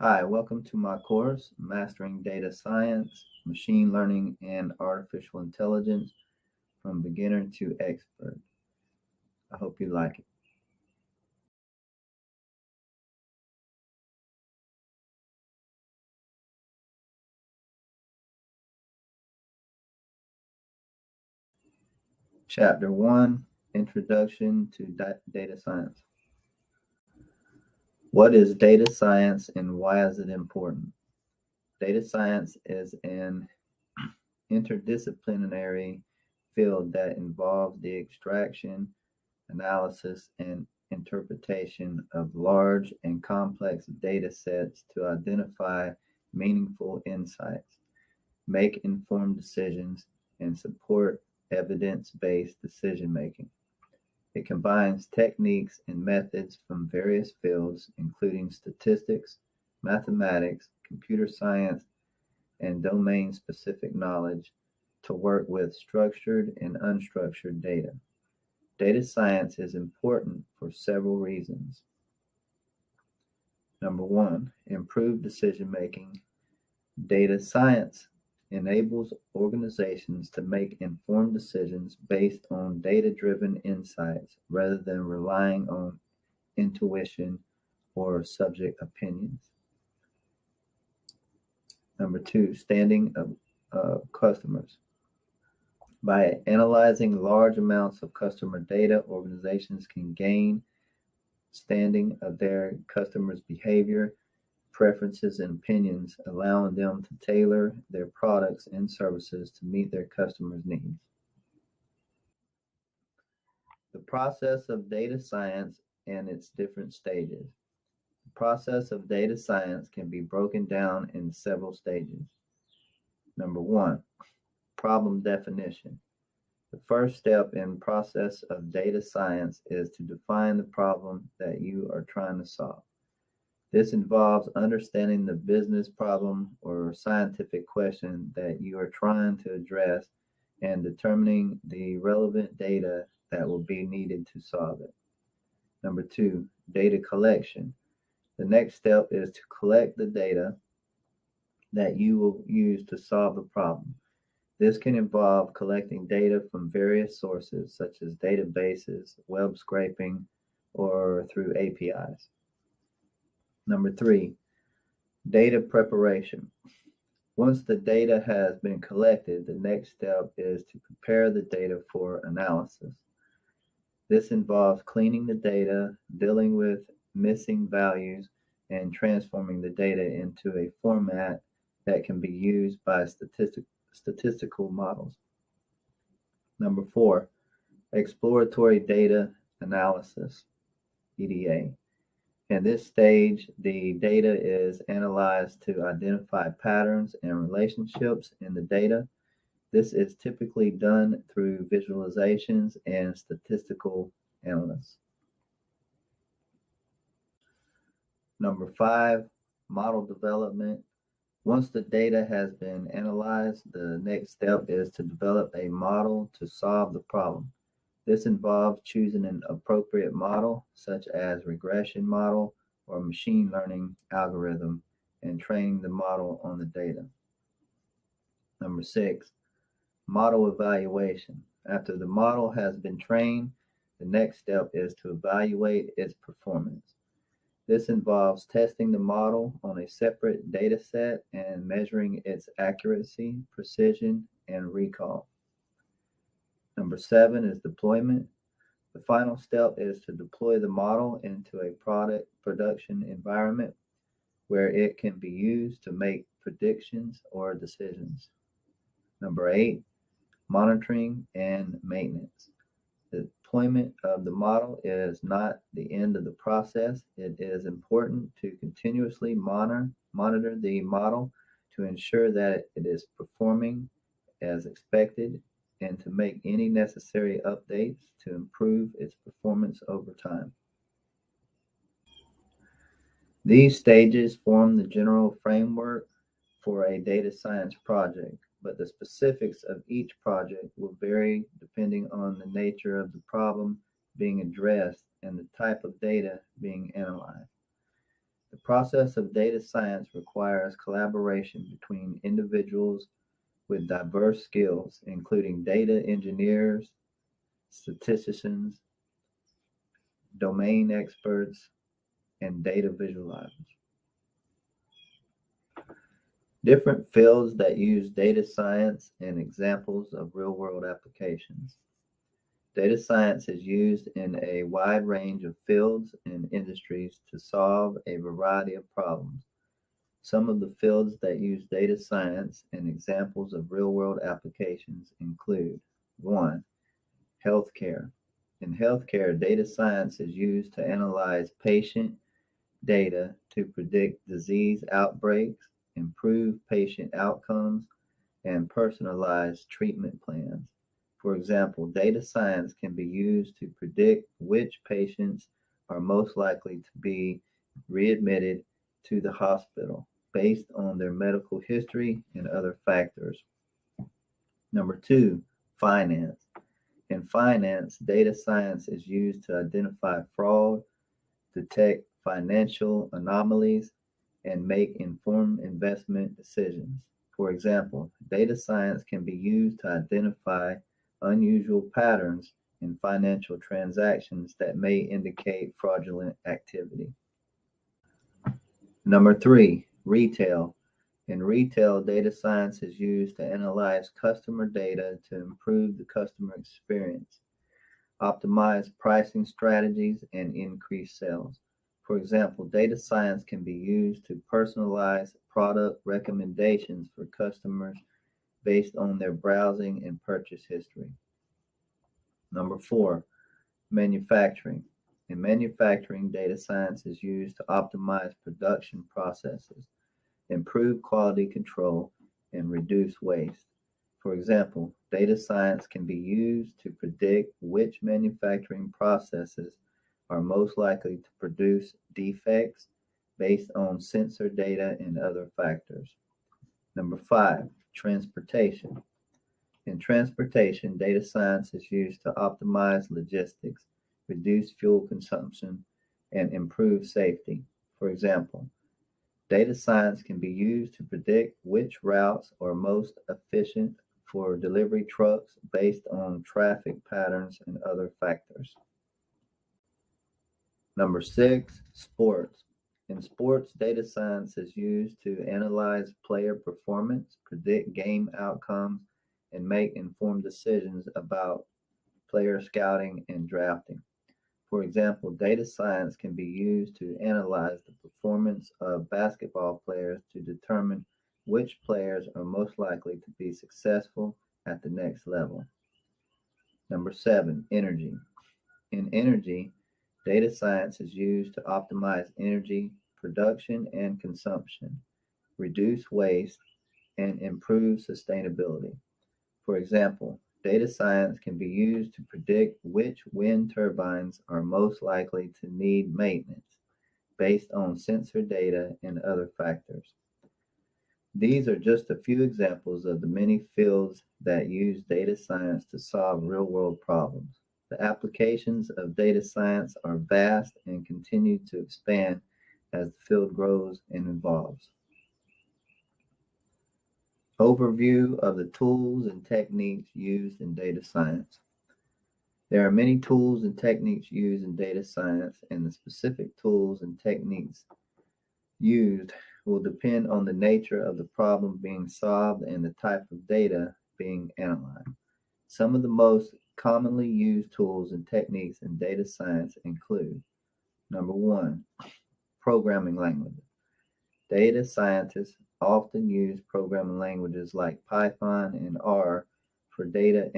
Hi, welcome to my course, Mastering Data Science, Machine Learning, and Artificial Intelligence from Beginner to Expert. I hope you like it. Chapter 1, Introduction to Data Science. What is data science and why is it important? Data science is an interdisciplinary field that involves the extraction, analysis, and interpretation of large and complex data sets to identify meaningful insights, make informed decisions, and support evidence-based decision-making. It combines techniques and methods from various fields, including statistics, mathematics, computer science, and domain-specific knowledge, to work with structured and unstructured data. Data science is important for several reasons. Number one, improved decision making. Data science enables organizations to make informed decisions based on data-driven insights rather than relying on intuition or subject opinions. Number two, standing of customers. By analyzing large amounts of customer data, organizations can gain standing of their customers' behavior, preferences, and opinions, allowing them to tailor their products and services to meet their customers' needs. The process of data science and its different stages. The process of data science can be broken down in several stages. Number one, problem definition. The first step in process of data science is to define the problem that you are trying to solve. This involves understanding the business problem or scientific question that you are trying to address and determining the relevant data that will be needed to solve it. Number two, data collection. The next step is to collect the data that you will use to solve the problem. This can involve collecting data from various sources, such as databases, web scraping, or through APIs. Number three, data preparation. Once the data has been collected, the next step is to prepare the data for analysis. This involves cleaning the data, dealing with missing values, and transforming the data into a format that can be used by statistical models. Number four, exploratory data analysis, EDA. In this stage, the data is analyzed to identify patterns and relationships in the data. This is typically done through visualizations and statistical analysis. Number five, model development. Once the data has been analyzed, the next step is to develop a model to solve the problem. This involves choosing an appropriate model, such as regression model or machine learning algorithm, and training the model on the data. Number six, model evaluation. After the model has been trained, the next step is to evaluate its performance. This involves testing the model on a separate data set and measuring its accuracy, precision, and recall. Number seven is deployment. The final step is to deploy the model into a production environment where it can be used to make predictions or decisions. Number eight, monitoring and maintenance. The deployment of the model is not the end of the process. It is important to continuously monitor the model to ensure that it is performing as expected and to make any necessary updates to improve its performance over time. These stages form the general framework for a data science project, but the specifics of each project will vary depending on the nature of the problem being addressed and the type of data being analyzed. The process of data science requires collaboration between individuals with diverse skills, including data engineers, statisticians, domain experts, and data visualizers. Different fields that use data science and examples of real-world applications. Data science is used in a wide range of fields and industries to solve a variety of problems. Some of the fields that use data science and examples of real-world applications include: 1. Healthcare. In healthcare, data science is used to analyze patient data to predict disease outbreaks, improve patient outcomes, and personalize treatment plans. For example, data science can be used to predict which patients are most likely to be readmitted to the hospital based on their medical history and other factors. Number 2, finance. In finance, data science is used to identify fraud, detect financial anomalies, and make informed investment decisions. For example, data science can be used to identify unusual patterns in financial transactions that may indicate fraudulent activity. Number 3, retail. In retail, data science is used to analyze customer data to improve the customer experience, optimize pricing strategies, and increase sales. For example, data science can be used to personalize product recommendations for customers based on their browsing and purchase history. Number 4, manufacturing. In manufacturing, data science is used to optimize production processes, improve quality control, and reduce waste. For example, data science can be used to predict which manufacturing processes are most likely to produce defects based on sensor data and other factors. Number 5, transportation. In transportation, data science is used to optimize logistics, reduce fuel consumption, and improve safety. For example, data science can be used to predict which routes are most efficient for delivery trucks based on traffic patterns and other factors. Number 6, sports. In sports, data science is used to analyze player performance, predict game outcomes, and make informed decisions about player scouting and drafting. For example, data science can be used to analyze the performance of basketball players to determine which players are most likely to be successful at the next level. Number 7, energy. In energy, data science is used to optimize energy production and consumption, reduce waste, and improve sustainability. For example, data science can be used to predict which wind turbines are most likely to need maintenance based on sensor data and other factors. These are just a few examples of the many fields that use data science to solve real-world problems. The applications of data science are vast and continue to expand as the field grows and evolves. Overview of the tools and techniques used in data science. There are many tools and techniques used in data science, and the specific tools and techniques used will depend on the nature of the problem being solved and the type of data being analyzed. Some of the most commonly used tools and techniques in data science include: number 1, programming languages. Data scientists often use programming languages like Python and R for data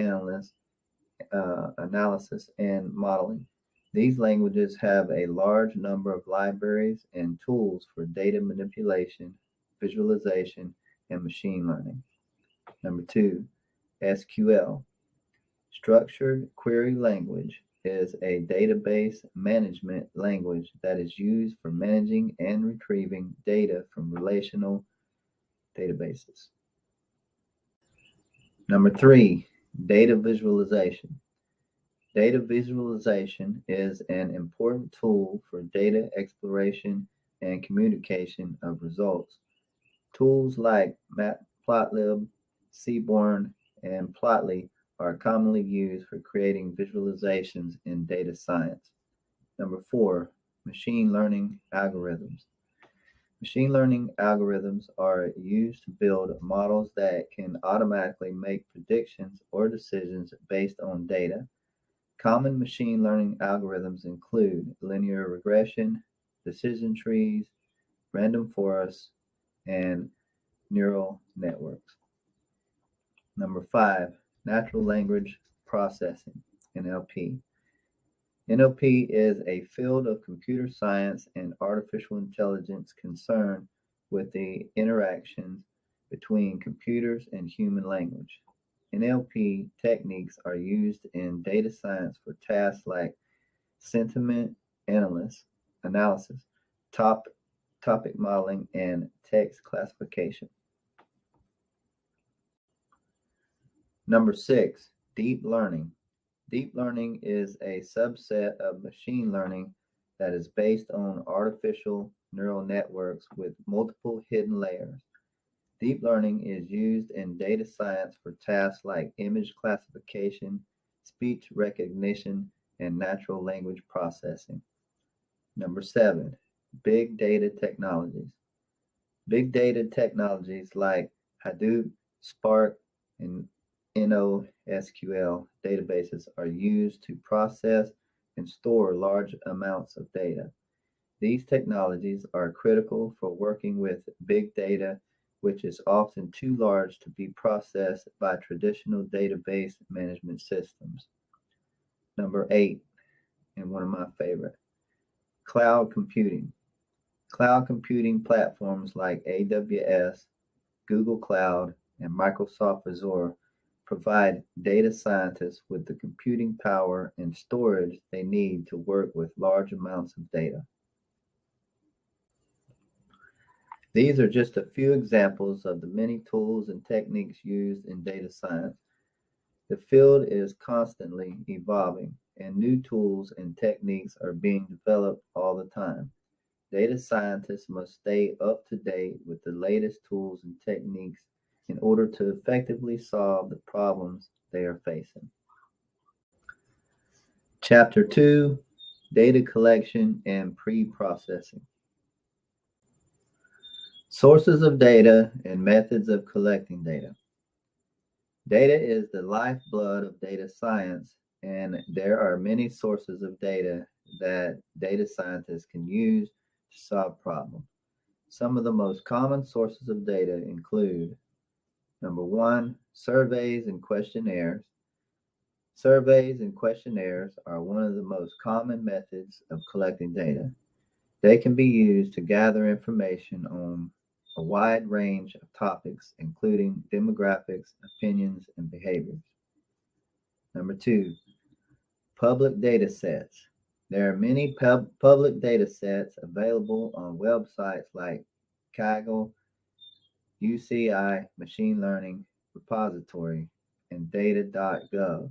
analysis and modeling. These languages have a large number of libraries and tools for data manipulation, visualization, and machine learning. Number 2, SQL. Structured Query Language is a database management language that is used for managing and retrieving data from relational databases. Number 3, data visualization. Data visualization is an important tool for data exploration, and communication of results. Tools like Matplotlib, Seaborn, and Plotly are commonly used for creating visualizations in data science. Number 4, machine learning algorithms. Machine learning algorithms are used to build models that can automatically make predictions or decisions based on data. Common machine learning algorithms include linear regression, decision trees, random forests, and neural networks. Number 5, natural language processing, NLP. NLP is a field of computer science and artificial intelligence concerned with the interactions between computers and human language. NLP techniques are used in data science for tasks like sentiment analysis, top, topic modeling, and text classification. Number 6, deep learning. Deep learning is a subset of machine learning that is based on artificial neural networks with multiple hidden layers. Deep learning is used in data science for tasks like image classification, speech recognition, and natural language processing. Number 7, big data technologies. Big data technologies like Hadoop, Spark, and NoSQL databases are used to process and store large amounts of data. These technologies are critical for working with big data, which is often too large to be processed by traditional database management systems. Number 8, and one of my favorite, cloud computing. Cloud computing platforms like AWS, Google Cloud, and Microsoft Azure provide data scientists with the computing power and storage they need to work with large amounts of data. These are just a few examples of the many tools and techniques used in data science. The field is constantly evolving, and new tools and techniques are being developed all the time. Data scientists must stay up to date with the latest tools and techniques in order to effectively solve the problems they are facing. Chapter 2, Data Collection and Pre-Processing. Sources of data and methods of collecting data. Data is the lifeblood of data science, and there are many sources of data that data scientists can use to solve problems. Some of the most common sources of data include: number 1, surveys and questionnaires. Surveys and questionnaires are one of the most common methods of collecting data. They can be used to gather information on a wide range of topics, including demographics, opinions, and behaviors. Number 2, public data sets. There are many public data sets available on websites like Kaggle, UCI Machine Learning Repository, and data.gov.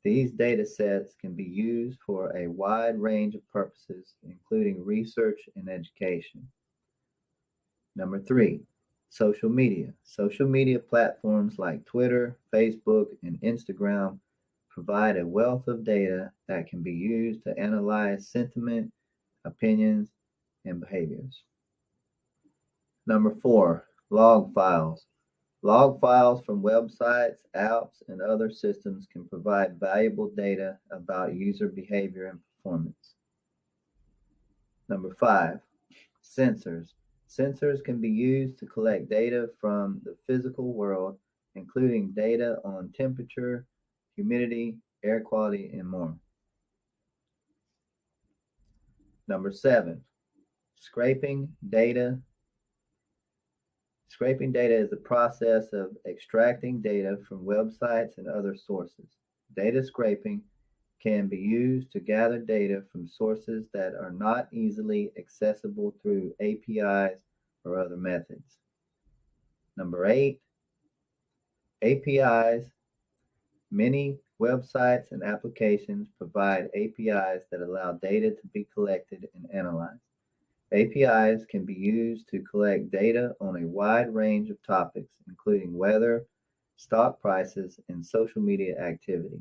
These data sets can be used for a wide range of purposes, including research and education. Number 3, social media. Social media platforms like Twitter, Facebook, and Instagram provide a wealth of data that can be used to analyze sentiment, opinions, and behaviors. Number 4, log files. Log files from websites, apps, and other systems can provide valuable data about user behavior and performance. Number 5, sensors. Sensors can be used to collect data from the physical world, including data on temperature, humidity, air quality, and more. Number 7, scraping data. Scraping data is the process of extracting data from websites and other sources. Data scraping can be used to gather data from sources that are not easily accessible through APIs or other methods. Number 8, APIs. Many websites and applications provide APIs that allow data to be collected and analyzed. APIs can be used to collect data on a wide range of topics, including weather, stock prices, and social media activity.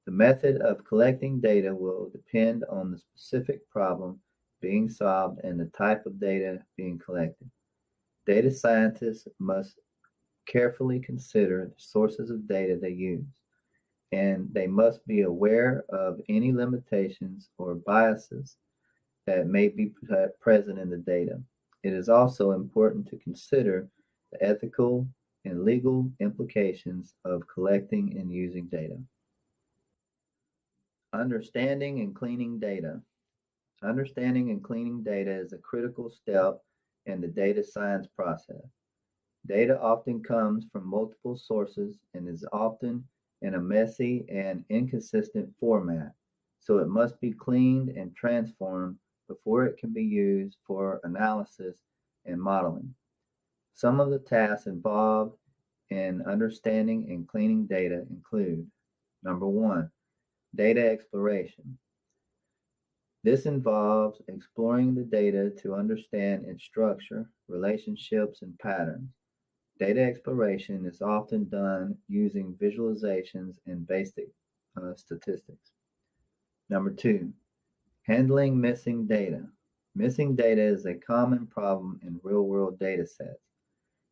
The method of collecting data will depend on the specific problem being solved and the type of data being collected. Data scientists must carefully consider the sources of data they use, and they must be aware of any limitations or biases that may be present in the data. It is also important to consider the ethical and legal implications of collecting and using data. Understanding and cleaning data. Understanding and cleaning data is a critical step in the data science process. Data often comes from multiple sources and is often in a messy and inconsistent format, so it must be cleaned and transformed before it can be used for analysis and modeling. Some of the tasks involved in understanding and cleaning data include: number one, data exploration. This involves exploring the data to understand its structure, relationships, and patterns. Data exploration is often done using visualizations and basic statistics. Number two, handling missing data. Missing data is a common problem in real-world data sets.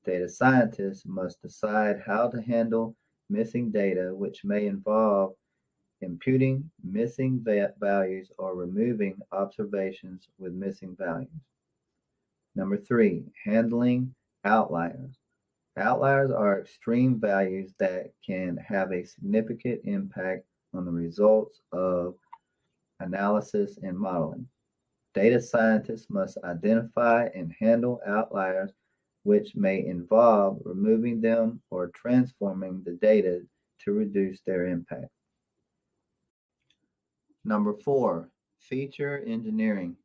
Data scientists must decide how to handle missing data, which may involve imputing missing values or removing observations with missing values. Number three, handling outliers. Outliers are extreme values that can have a significant impact on the results of analysis and modeling. Data scientists must identify and handle outliers, which may involve removing them or transforming the data to reduce their impact. Number four, feature engineering.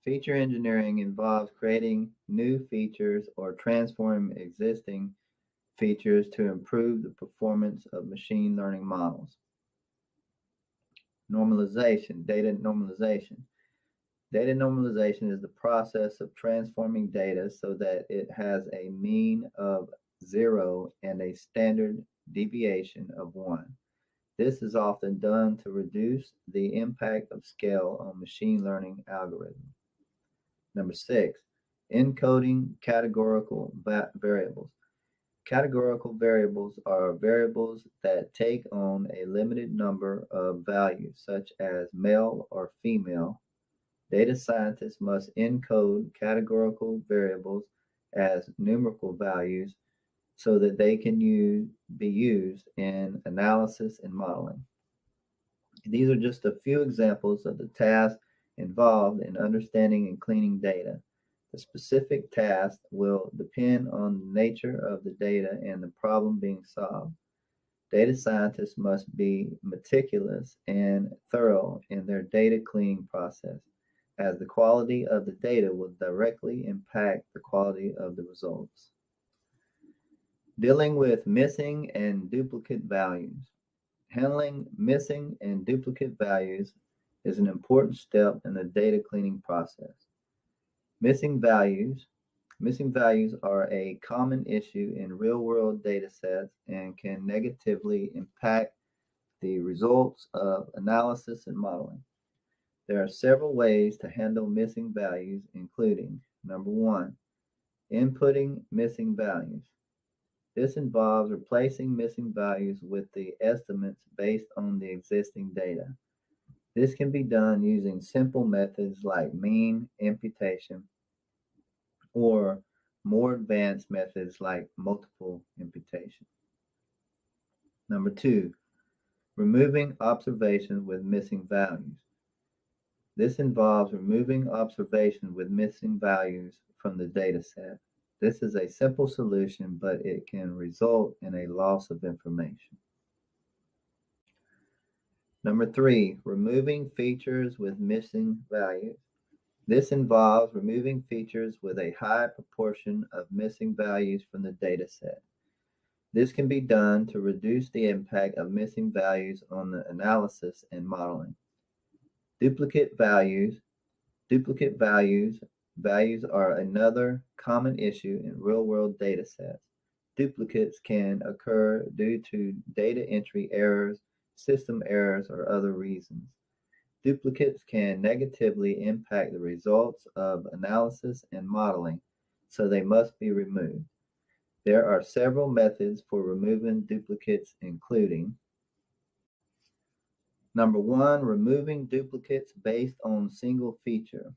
Feature engineering involves creating new features or transforming existing features to improve the performance of machine learning models. Normalization, data normalization. Data normalization is the process of transforming data so that it has a mean of 0 and a standard deviation of 1. This is often done to reduce the impact of scale on machine learning algorithms. Number six, encoding categorical variables. Categorical variables are variables that take on a limited number of values, such as male or female. Data scientists must encode categorical variables as numerical values so that they can be used in analysis and modeling. These are just a few examples of the tasks involved in understanding and cleaning data. The specific task will depend on the nature of the data and the problem being solved. Data scientists must be meticulous and thorough in their data cleaning process, as the quality of the data will directly impact the quality of the results. Dealing with missing and duplicate values. Handling missing and duplicate values is an important step in the data cleaning process. Missing values are a common issue in real-world data sets and can negatively impact the results of analysis and modeling. There are several ways to handle missing values, including: number one, inputting missing values. This involves replacing missing values with the estimates based on the existing data. This can be done using simple methods like mean imputation or more advanced methods like multiple imputation. Number two, removing observations with missing values. This involves removing observations with missing values from the data set. This is a simple solution, but it can result in a loss of information. Number three, removing features with missing values. This involves removing features with a high proportion of missing values from the data set. This can be done to reduce the impact of missing values on the analysis and modeling. Duplicate values. Duplicate values. Values are another common issue in real-world data sets. Duplicates can occur due to data entry errors, system errors, or other reasons. Duplicates can negatively impact the results of analysis and modeling, so they must be removed. There are several methods for removing duplicates, including number one, removing duplicates based on single feature.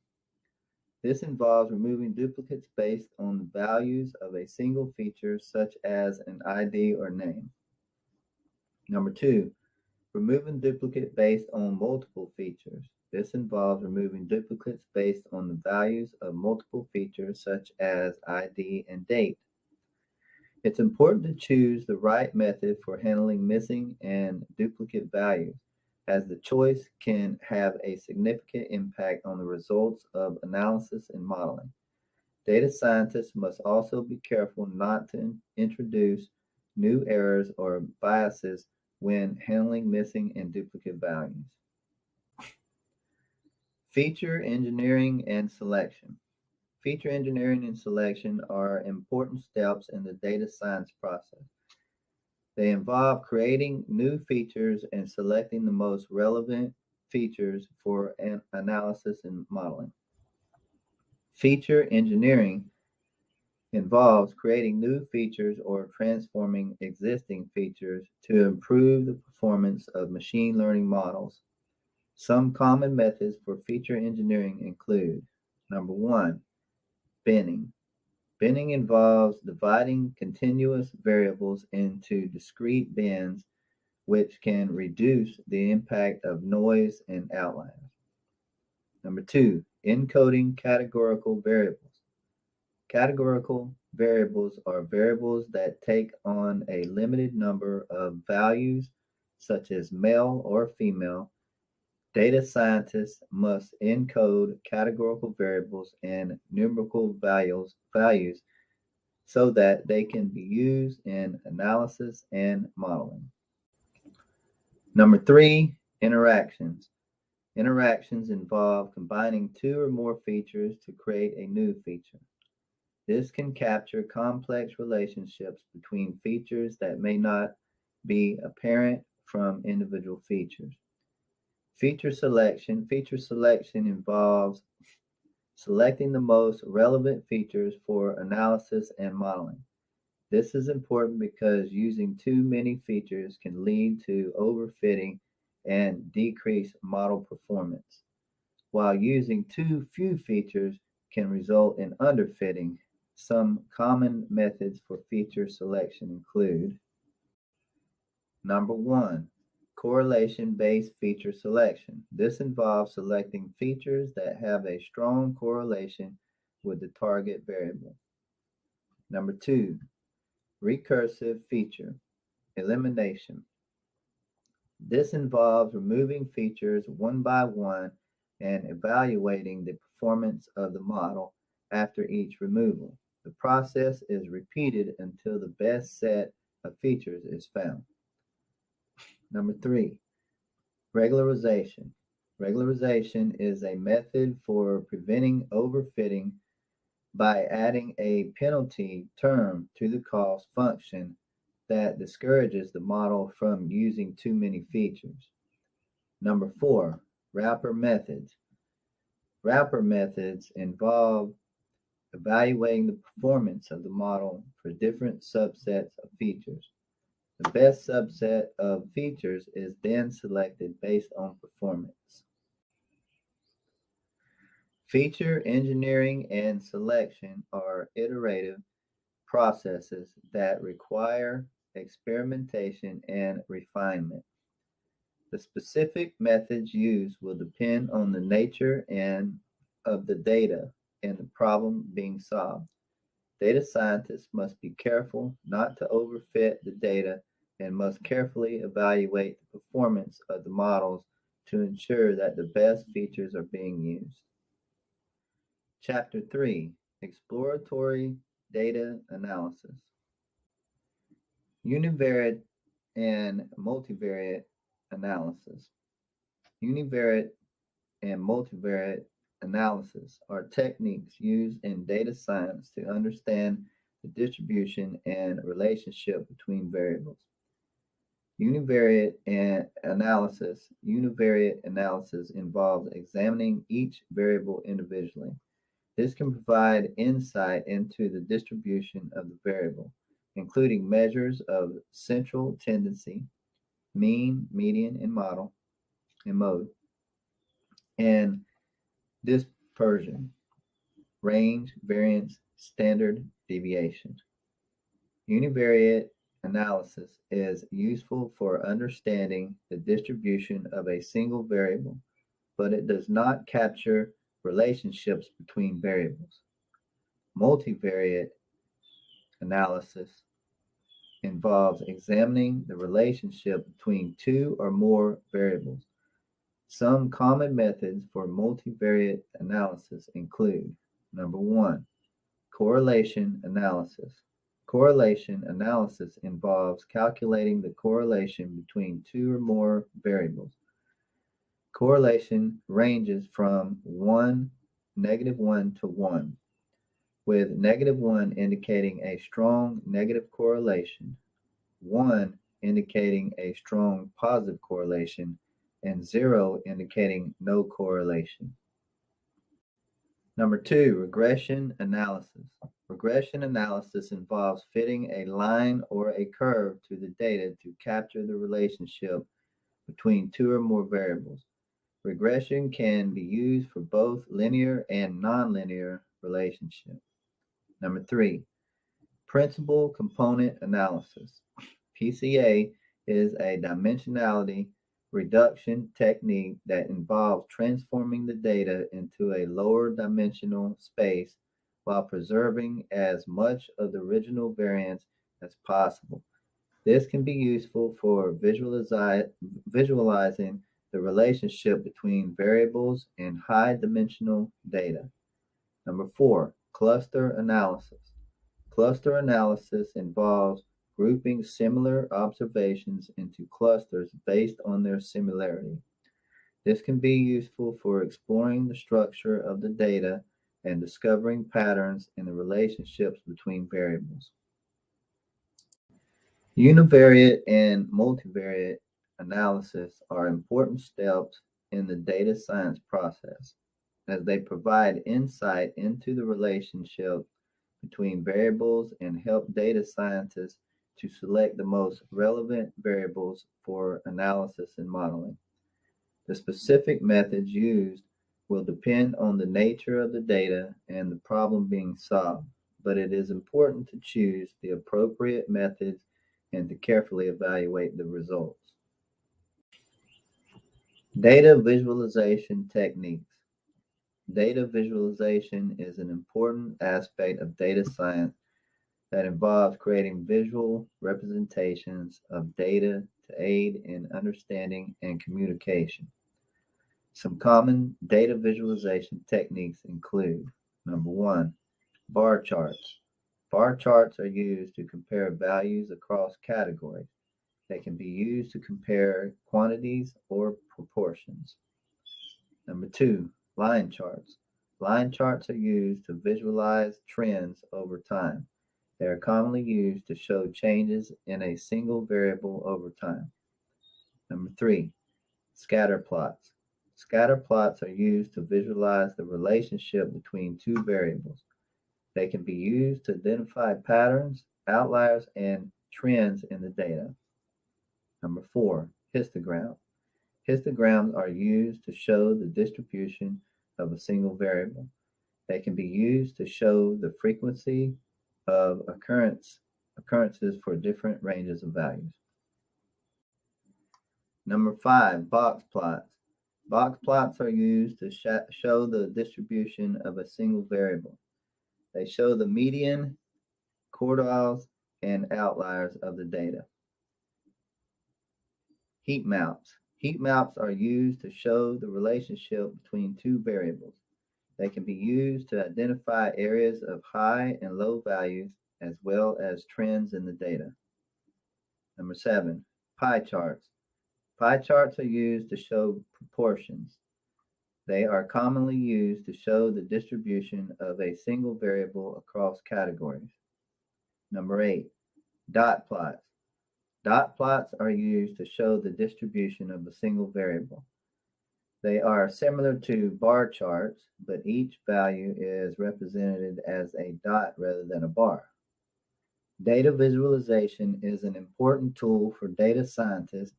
This involves removing duplicates based on the values of a single feature, such as an ID or name. Number two, removing duplicate based on multiple features. This involves removing duplicates based on the values of multiple features, such as ID and date. It's important to choose the right method for handling missing and duplicate values, as the choice can have a significant impact on the results of analysis and modeling. Data scientists must also be careful not to introduce new errors or biases when handling missing and duplicate values. Feature engineering and selection. Feature engineering and selection are important steps in the data science process. They involve creating new features and selecting the most relevant features for analysis and modeling. Feature engineering involves creating new features or transforming existing features to improve the performance of machine learning models. Some common methods for feature engineering include number one, binning. Binning involves dividing continuous variables into discrete bins, which can reduce the impact of noise and outliers. Number two, encoding categorical variables. Categorical variables are variables that take on a limited number of values, such as male or female. Data scientists must encode categorical variables and numerical values so that they can be used in analysis and modeling. Number three, interactions. Interactions involve combining two or more features to create a new feature. This can capture complex relationships between features that may not be apparent from individual features. Feature selection. Feature selection involves selecting the most relevant features for analysis and modeling. This is important because using too many features can lead to overfitting and decrease model performance, while using too few features can result in underfitting. Some common methods for feature selection include number one, correlation-based feature selection. This involves selecting features that have a strong correlation with the target variable. Number two, recursive feature elimination. This involves removing features one by one and evaluating the performance of the model after each removal. The process is repeated until the best set of features is found. Number three, regularization. Regularization is a method for preventing overfitting by adding a penalty term to the cost function that discourages the model from using too many features. Number four, wrapper methods. Wrapper methods involve evaluating the performance of the model for different subsets of features. The best subset of features is then selected based on performance. Feature engineering and selection are iterative processes that require experimentation and refinement. The specific methods used will depend on the nature and of the data and the problem being solved. Data scientists must be careful not to overfit the data and must carefully evaluate the performance of the models to ensure that the best features are being used. Chapter 3, Exploratory Data Analysis. Univariate and multivariate analysis. Univariate and multivariate analysis are techniques used in data science to understand the distribution and relationship between variables. Univariate analysis involves examining each variable individually. This can provide insight into the distribution of the variable, including measures of central tendency, mean, median, and mode, and dispersion, range, variance, standard deviation. Univariate analysis is useful for understanding the distribution of a single variable, but it does not capture relationships between variables. Multivariate analysis involves examining the relationship between two or more variables. Some common methods for multivariate analysis include: number one, correlation analysis. Correlation analysis involves calculating the correlation between two or more variables. Correlation ranges from -1 to 1, with -1 indicating a strong negative correlation, 1 indicating a strong positive correlation, and 0 indicating no correlation. Number two, regression analysis. Regression analysis involves fitting a line or a curve to the data to capture the relationship between two or more variables. Regression can be used for both linear and nonlinear relationships. Number three, principal component analysis. PCA is a dimensionality reduction technique that involves transforming the data into a lower dimensional space while preserving as much of the original variance as possible. This can be useful for visualizing the relationship between variables in high dimensional data. Number four, cluster analysis. Cluster analysis involves grouping similar observations into clusters based on their similarity. This can be useful for exploring the structure of the data and discovering patterns in the relationships between variables. Univariate and multivariate analysis are important steps in the data science process, as they provide insight into the relationship between variables and help data scientists to select the most relevant variables for analysis and modeling. The specific methods used will depend on the nature of the data and the problem being solved, but it is important to choose the appropriate methods and to carefully evaluate the results. Data visualization techniques. Data visualization is an important aspect of data science that involves creating visual representations of data to aid in understanding and communication. Some common data visualization techniques include: number one, bar charts. Bar charts are used to compare values across categories. They can be used to compare quantities or proportions. Number two, line charts. Line charts are used to visualize trends over time. They are commonly used to show changes in a single variable over time. Number three, scatter plots. Scatter plots are used to visualize the relationship between two variables. They can be used to identify patterns, outliers, and trends in the data. Number four, histogram. Histograms are used to show the distribution of a single variable. They can be used to show the frequency of occurrences for different ranges of values. Number five, box plots. Box plots are used to show the distribution of a single variable. They show the median, quartiles, and outliers of the data. Heat maps. Heat maps are used to show the relationship between two variables. They can be used to identify areas of high and low values as well as trends in the data. Number seven, pie charts. Pie charts are used to show proportions. They are commonly used to show the distribution of a single variable across categories. Number 8, dot plots. Dot plots are used to show the distribution of a single variable. They are similar to bar charts, but each value is represented as a dot rather than a bar. Data visualization is an important tool for data scientists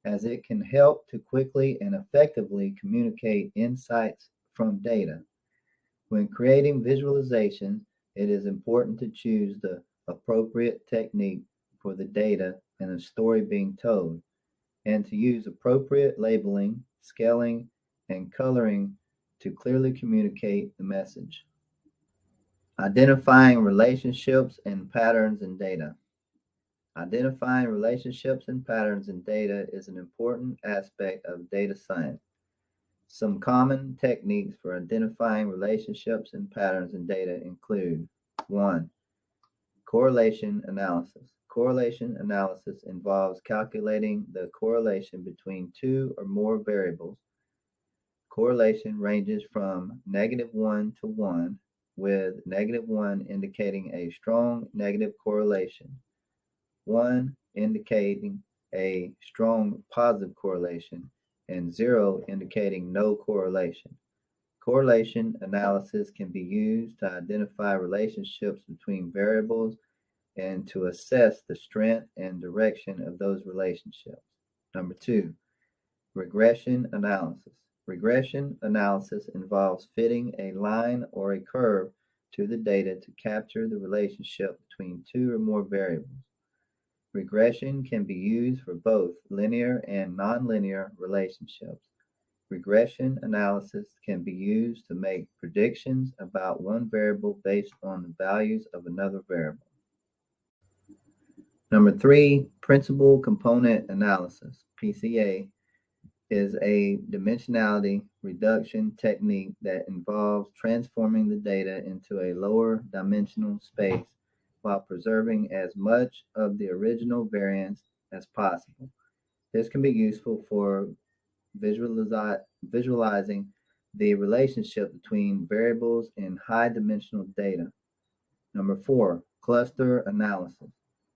as it can help to quickly and effectively communicate insights from data. When creating visualizations, it is important to choose the appropriate technique for the data and the story being told, and to use appropriate labeling, scaling, and coloring to clearly communicate the message. Identifying relationships and patterns in data. Identifying relationships and patterns in data is an important aspect of data science. Some common techniques for identifying relationships and patterns in data include 1. Correlation analysis. Correlation analysis involves calculating the correlation between two or more variables. Correlation ranges from -1 to 1, with -1 indicating a strong negative correlation, 1 indicating a strong positive correlation, and 0 indicating no correlation. Correlation analysis can be used to identify relationships between variables and to assess the strength and direction of those relationships. Number 2, regression analysis. Regression analysis involves fitting a line or a curve to the data to capture the relationship between two or more variables. Regression can be used for both linear and nonlinear relationships. Regression analysis can be used to make predictions about one variable based on the values of another variable. Number 3, principal component analysis, PCA, is a dimensionality reduction technique that involves transforming the data into a lower dimensional space while preserving as much of the original variance as possible. This can be useful for visualizing the relationship between variables in high-dimensional data. Number 4, cluster analysis.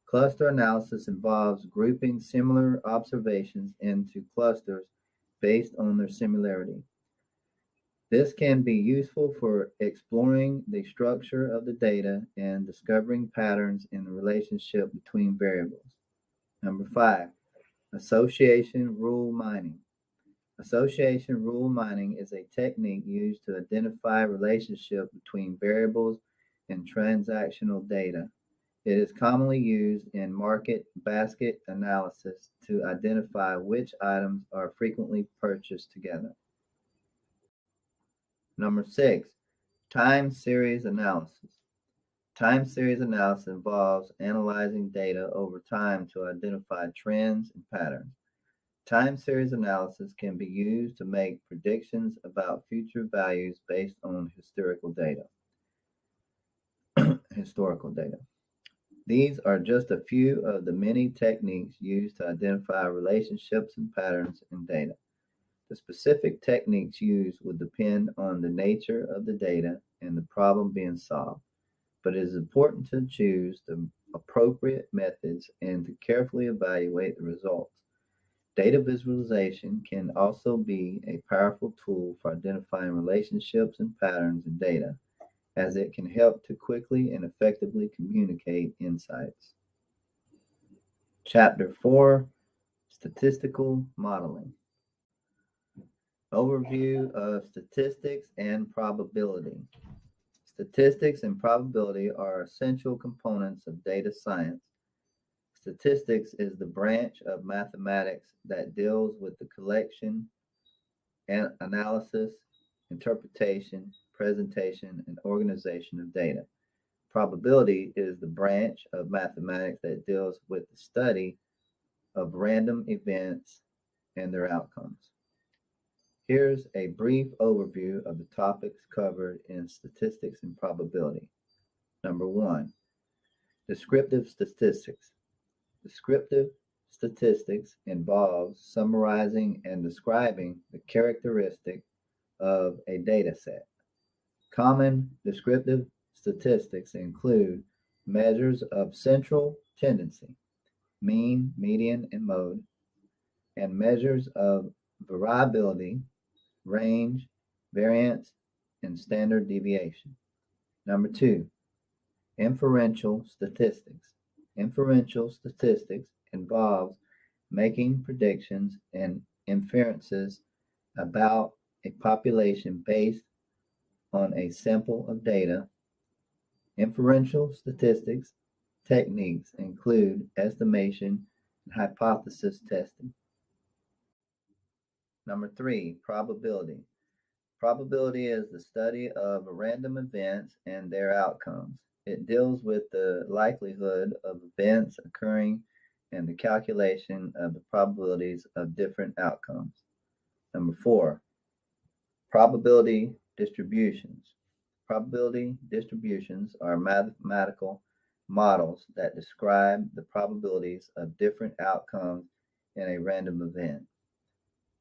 Cluster analysis involves grouping similar observations into clusters based on their similarity. This can be useful for exploring the structure of the data and discovering patterns in the relationship between variables. Number 5, association rule mining. Association rule mining is a technique used to identify relationship between variables and transactional data. It is commonly used in market basket analysis to identify which items are frequently purchased together. Number 6, time series analysis. Time series analysis involves analyzing data over time to identify trends and patterns. Time series analysis can be used to make predictions about future values based on historical data. These are just a few of the many techniques used to identify relationships and patterns in data. The specific techniques used will depend on the nature of the data and the problem being solved, but it is important to choose the appropriate methods and to carefully evaluate the results. Data visualization can also be a powerful tool for identifying relationships and patterns in data, as it can help to quickly and effectively communicate insights. Chapter 4, Statistical Modeling. Overview of statistics and probability. Statistics and probability are essential components of data science. Statistics is the branch of mathematics that deals with the collection, analysis, interpretation, presentation, and organization of data. Probability is the branch of mathematics that deals with the study of random events and their outcomes. Here's a brief overview of the topics covered in statistics and probability. Number 1, descriptive statistics. Descriptive statistics involves summarizing and describing the characteristic of a data set. Common descriptive statistics include measures of central tendency, mean, median, and mode, and measures of variability, range, variance, and standard deviation. Number two, inferential statistics. Inferential statistics involves making predictions and inferences about a population based on a sample of data. Inferential statistics techniques include estimation and hypothesis testing. Number three, probability. Probability is the study of random events and their outcomes. It deals with the likelihood of events occurring and the calculation of the probabilities of different outcomes. Number four, probability distributions. Probability distributions are mathematical models that describe the probabilities of different outcomes in a random event.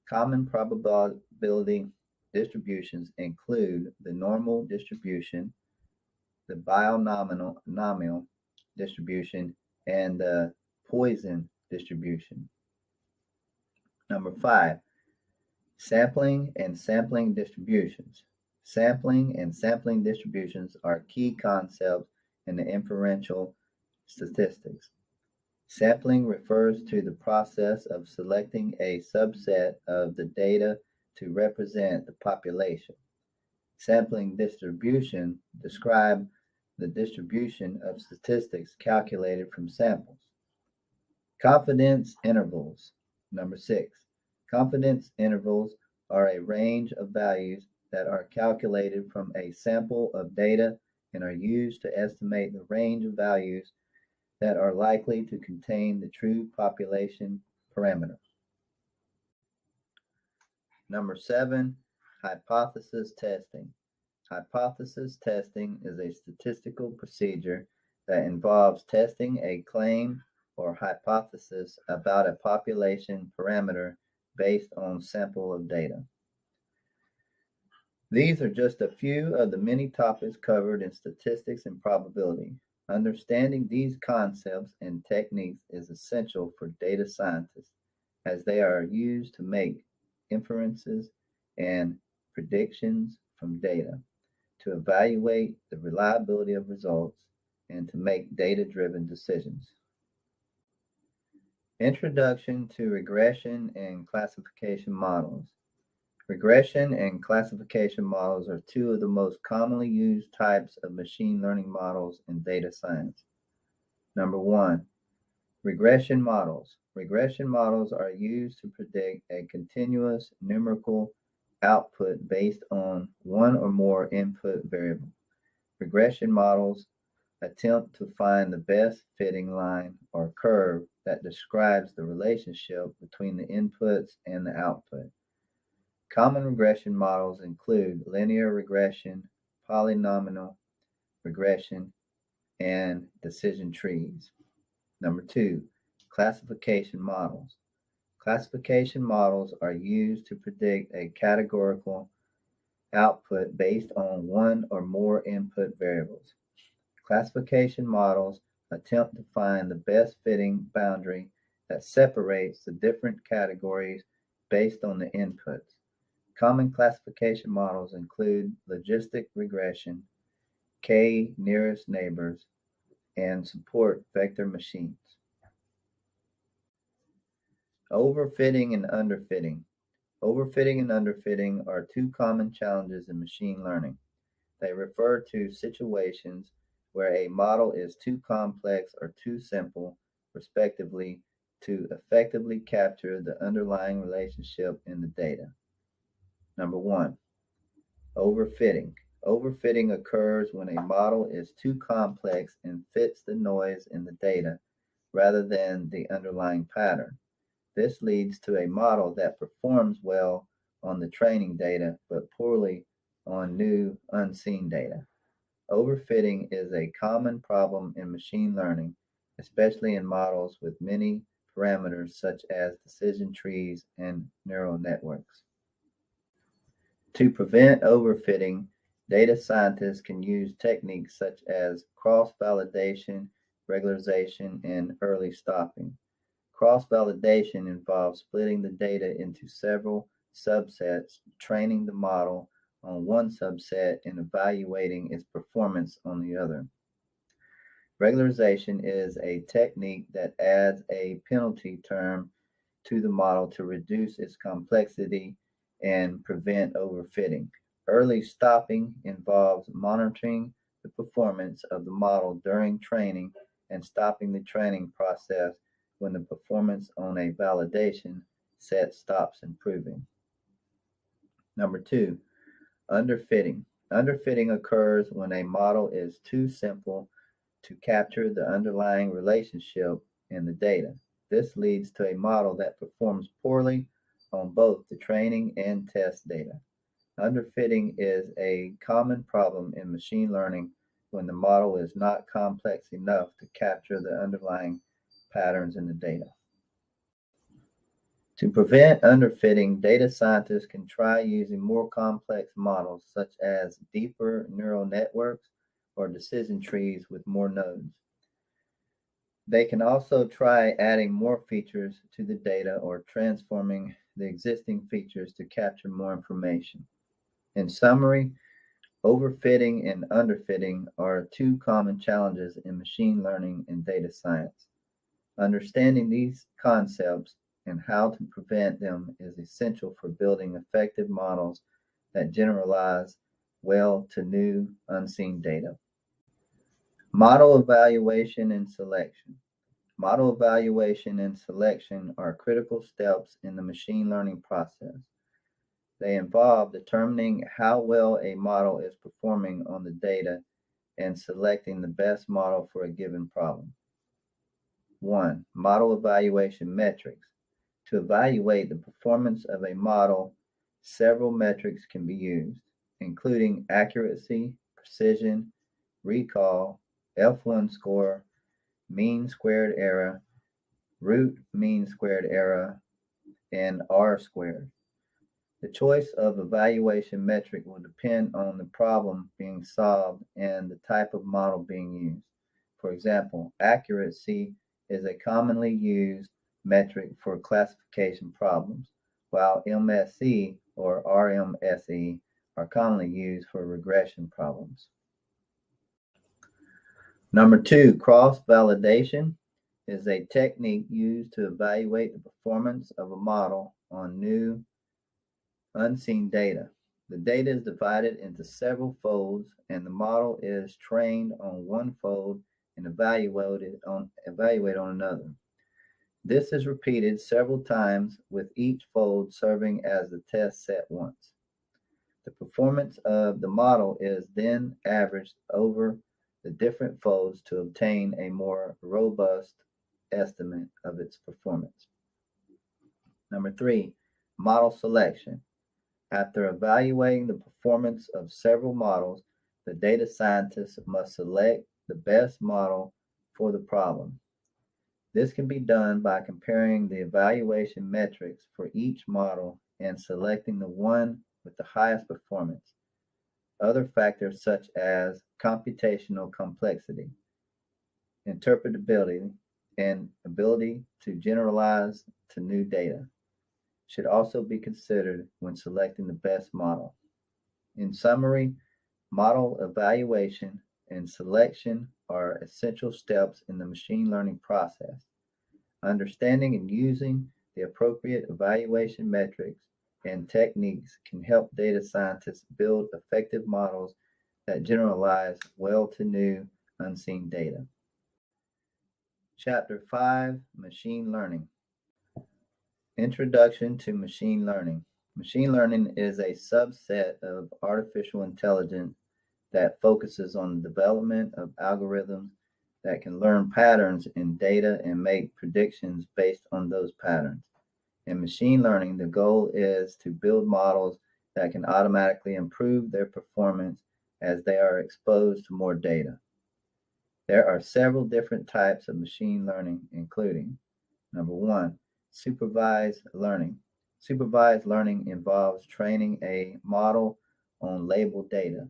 Common probability distributions include the normal distribution, the binomial distribution, and the Poisson distribution. Number five, sampling and sampling distributions. Sampling and sampling distributions are key concepts in the inferential statistics. Sampling refers to the process of selecting a subset of the data to represent the population. Sampling distribution describe the distribution of statistics calculated from samples. Confidence intervals. Number six. Confidence intervals are a range of values that are calculated from a sample of data and are used to estimate the range of values that are likely to contain the true population parameter. Number seven, hypothesis testing. Hypothesis testing is a statistical procedure that involves testing a claim or hypothesis about a population parameter based on sample of data. These are just a few of the many topics covered in statistics and probability. Understanding these concepts and techniques is essential for data scientists as they are used to make inferences and predictions from data, to evaluate the reliability of results, and to make data-driven decisions. Introduction to regression and classification models. Regression and classification models are two of the most commonly used types of machine learning models in data science. Number one, regression models. Regression models are used to predict a continuous numerical output based on one or more input variables. Regression models attempt to find the best fitting line or curve that describes the relationship between the inputs and the output. Common regression models include linear regression, polynomial regression, and decision trees. Number two, classification models. Classification models are used to predict a categorical output based on one or more input variables. Classification models attempt to find the best fitting boundary that separates the different categories based on the inputs. Common classification models include logistic regression, k-nearest neighbors, and support vector machines. Overfitting and underfitting. Overfitting and underfitting are two common challenges in machine learning. They refer to situations where a model is too complex or too simple, respectively, to effectively capture the underlying relationship in the data. Number one, overfitting. Overfitting occurs when a model is too complex and fits the noise in the data rather than the underlying pattern. This leads to a model that performs well on the training data but poorly on new, unseen data. Overfitting is a common problem in machine learning, especially in models with many parameters such as decision trees and neural networks. To prevent overfitting, data scientists can use techniques such as cross-validation, regularization, and early stopping. Cross-validation involves splitting the data into several subsets, training the model on one subset, and evaluating its performance on the other. Regularization is a technique that adds a penalty term to the model to reduce its complexity and prevent overfitting. Early stopping involves monitoring the performance of the model during training and stopping the training process when the performance on a validation set stops improving. Number two, underfitting. Underfitting occurs when a model is too simple to capture the underlying relationship in the data. This leads to a model that performs poorly on both the training and test data. Underfitting is a common problem in machine learning when the model is not complex enough to capture the underlying patterns in the data. To prevent underfitting, data scientists can try using more complex models such as deeper neural networks or decision trees with more nodes. They can also try adding more features to the data or transforming the existing features to capture more information. In summary, overfitting and underfitting are two common challenges in machine learning and data science. Understanding these concepts and how to prevent them is essential for building effective models that generalize well to new, unseen data. Model evaluation and selection. Model evaluation and selection are critical steps in the machine learning process. They involve determining how well a model is performing on the data and selecting the best model for a given problem. 1. Model evaluation metrics. To evaluate the performance of a model, several metrics can be used, including accuracy, precision, recall, F1 score, mean squared error, root mean squared error, and R squared. The choice of evaluation metric will depend on the problem being solved and the type of model being used. For example, accuracy is a commonly used metric for classification problems, while MSE or RMSE are commonly used for regression problems. Number two, cross-validation is a technique used to evaluate the performance of a model on new, unseen data. The data is divided into several folds, and the model is trained on one fold and evaluated on another. This is repeated several times, with each fold serving as the test set once. The performance of the model is then averaged over the different folds to obtain a more robust estimate of its performance. Number three, model selection. After evaluating the performance of several models, the data scientist must select the best model for the problem. This can be done by comparing the evaluation metrics for each model and selecting the one with the highest performance. Other factors such as computational complexity, interpretability, and ability to generalize to new data should also be considered when selecting the best model. In summary, model evaluation and selection are essential steps in the machine learning process. Understanding and using the appropriate evaluation metrics and techniques can help data scientists build effective models that generalize well to new, unseen data. Chapter 5, Machine Learning. Introduction to Machine Learning. Machine learning is a subset of artificial intelligence that focuses on the development of algorithms that can learn patterns in data and make predictions based on those patterns. In machine learning, the goal is to build models that can automatically improve their performance as they are exposed to more data. There are several different types of machine learning, including number one, supervised learning. Supervised learning involves training a model on labeled data,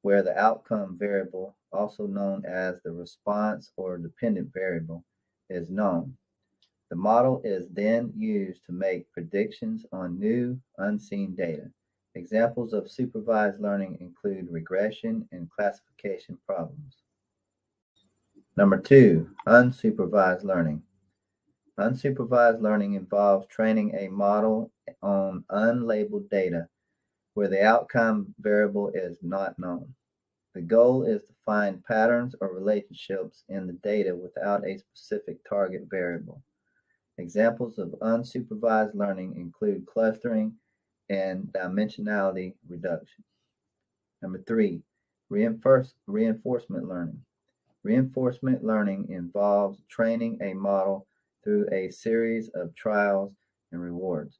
where the outcome variable, also known as the response or dependent variable, is known. The model is then used to make predictions on new, unseen data. Examples of supervised learning include regression and classification problems. Number two, unsupervised learning. Unsupervised learning involves training a model on unlabeled data where the outcome variable is not known. The goal is to find patterns or relationships in the data without a specific target variable. Examples of unsupervised learning include clustering and dimensionality reduction. Number three, reinforcement learning. Reinforcement learning involves training a model through a series of trials and rewards.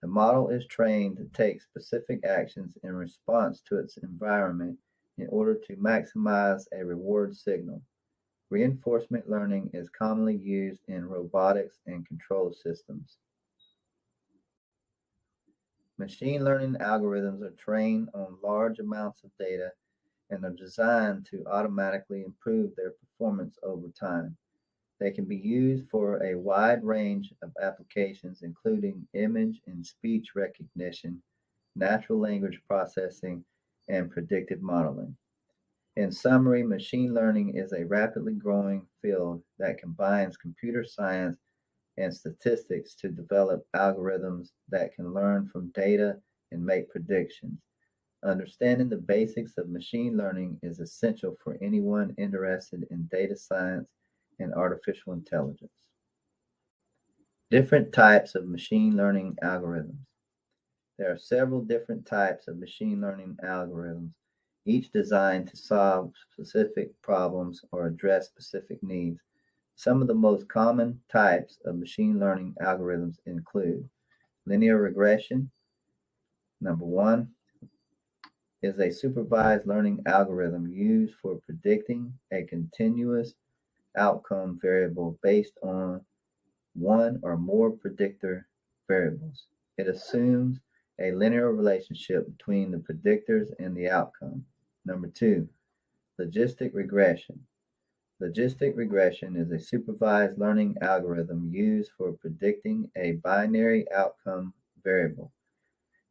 The model is trained to take specific actions in response to its environment in order to maximize a reward signal. Reinforcement learning is commonly used in robotics and control systems. Machine learning algorithms are trained on large amounts of data and are designed to automatically improve their performance over time. They can be used for a wide range of applications, including image and speech recognition, natural language processing, and predictive modeling. In summary, machine learning is a rapidly growing field that combines computer science and statistics to develop algorithms that can learn from data and make predictions. Understanding the basics of machine learning is essential for anyone interested in data science and artificial intelligence. Different types of machine learning algorithms. There are several different types of machine learning algorithms, each designed to solve specific problems or address specific needs. Some of the most common types of machine learning algorithms include linear regression. Number one is a supervised learning algorithm used for predicting a continuous outcome variable based on one or more predictor variables. It assumes a linear relationship between the predictors and the outcome. Number two, logistic regression. Logistic regression is a supervised learning algorithm used for predicting a binary outcome variable.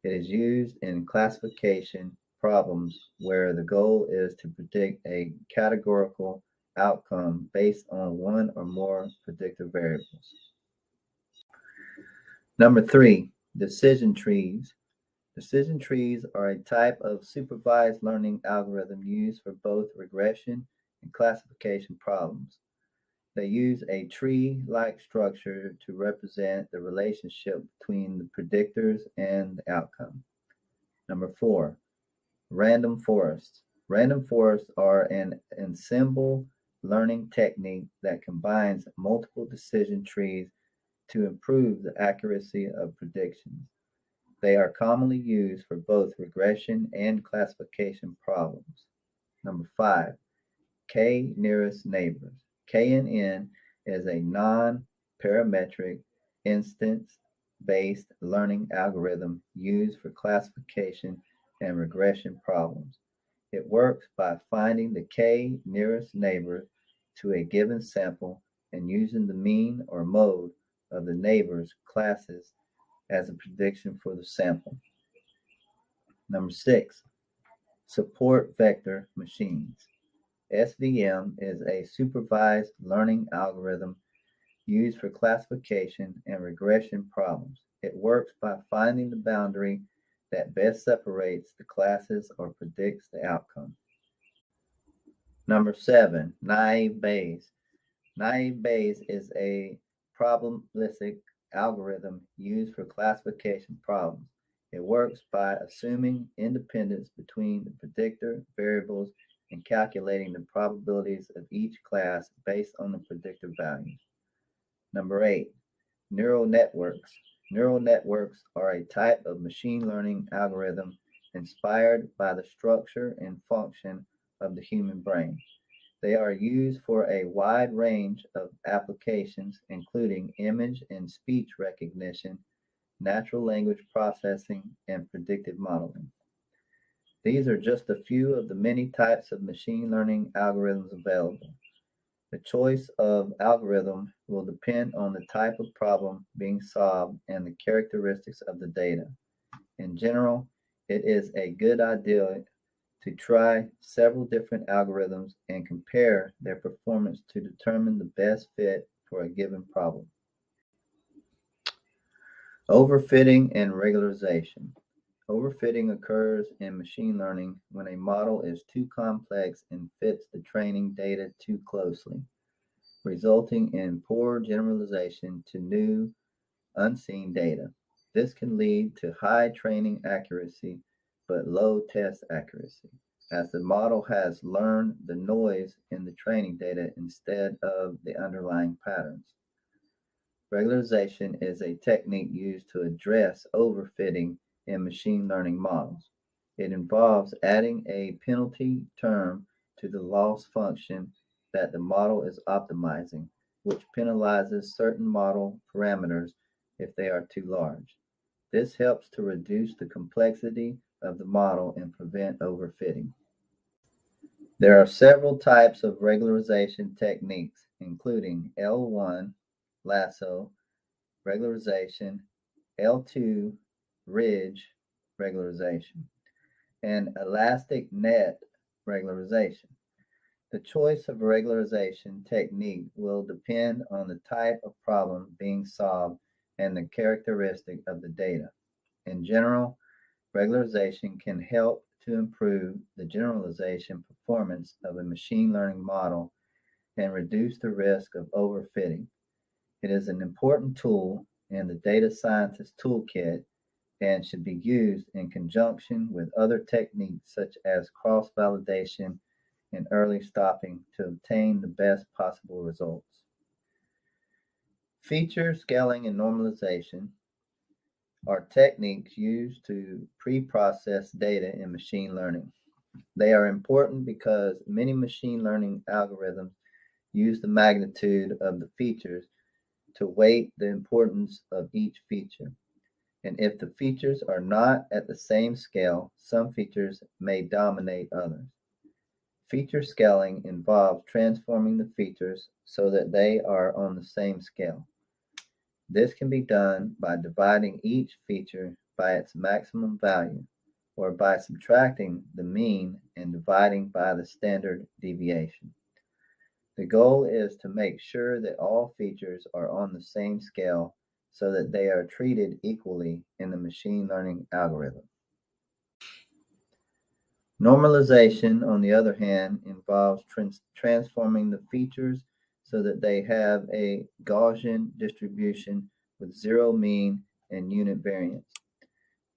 It is used in classification problems where the goal is to predict a categorical outcome based on one or more predictor variables. Number three, decision trees. Decision trees are a type of supervised learning algorithm used for both regression and classification problems. They use a tree-like structure to represent the relationship between the predictors and the outcome. Number four, random forests. Random forests are an ensemble learning technique that combines multiple decision trees to improve the accuracy of predictions. They are commonly used for both regression and classification problems. Number five, K nearest neighbors. KNN is a non-parametric instance-based learning algorithm used for classification and regression problems. It works by finding the K nearest neighbor to a given sample and using the mean or mode of the neighbor's classes as a prediction for the sample. Number six, support vector machines. SVM is a supervised learning algorithm used for classification and regression problems. It works by finding the boundary that best separates the classes or predicts the outcome. Number seven, naive Bayes. Naive Bayes is a probabilistic algorithm used for classification problems. It works by assuming independence between the predictor variables and calculating the probabilities of each class based on the predictor values. Number eight, neural networks. Neural networks are a type of machine learning algorithm inspired by the structure and function of the human brain. They are used for a wide range of applications, including image and speech recognition, natural language processing, and predictive modeling. These are just a few of the many types of machine learning algorithms available. The choice of algorithm will depend on the type of problem being solved and the characteristics of the data. In general, it is a good idea to try several different algorithms and compare their performance to determine the best fit for a given problem. Overfitting and regularization. Overfitting occurs in machine learning when a model is too complex and fits the training data too closely, resulting in poor generalization to new, unseen data. This can lead to high training accuracy but low test accuracy, as the model has learned the noise in the training data instead of the underlying patterns. Regularization is a technique used to address overfitting in machine learning models. It involves adding a penalty term to the loss function that the model is optimizing, which penalizes certain model parameters if they are too large. This helps to reduce the complexity of the model and prevent overfitting. There are several types of regularization techniques, including L1, lasso, regularization, L2, ridge regularization, and elastic net regularization. The choice of regularization technique will depend on the type of problem being solved and the characteristic of the data. In general, regularization can help to improve the generalization performance of a machine learning model and reduce the risk of overfitting. It is an important tool in the data scientist toolkit and should be used in conjunction with other techniques such as cross-validation and early stopping to obtain the best possible results. Feature scaling and normalization are techniques used to pre-process data in machine learning. They are important because many machine learning algorithms use the magnitude of the features to weight the importance of each feature. And if the features are not at the same scale, some features may dominate others. Feature scaling involves transforming the features so that they are on the same scale. This can be done by dividing each feature by its maximum value, or by subtracting the mean and dividing by the standard deviation. The goal is to make sure that all features are on the same scale so that they are treated equally in the machine learning algorithm. Normalization, on the other hand, involves transforming the features so that they have a Gaussian distribution with zero mean and unit variance.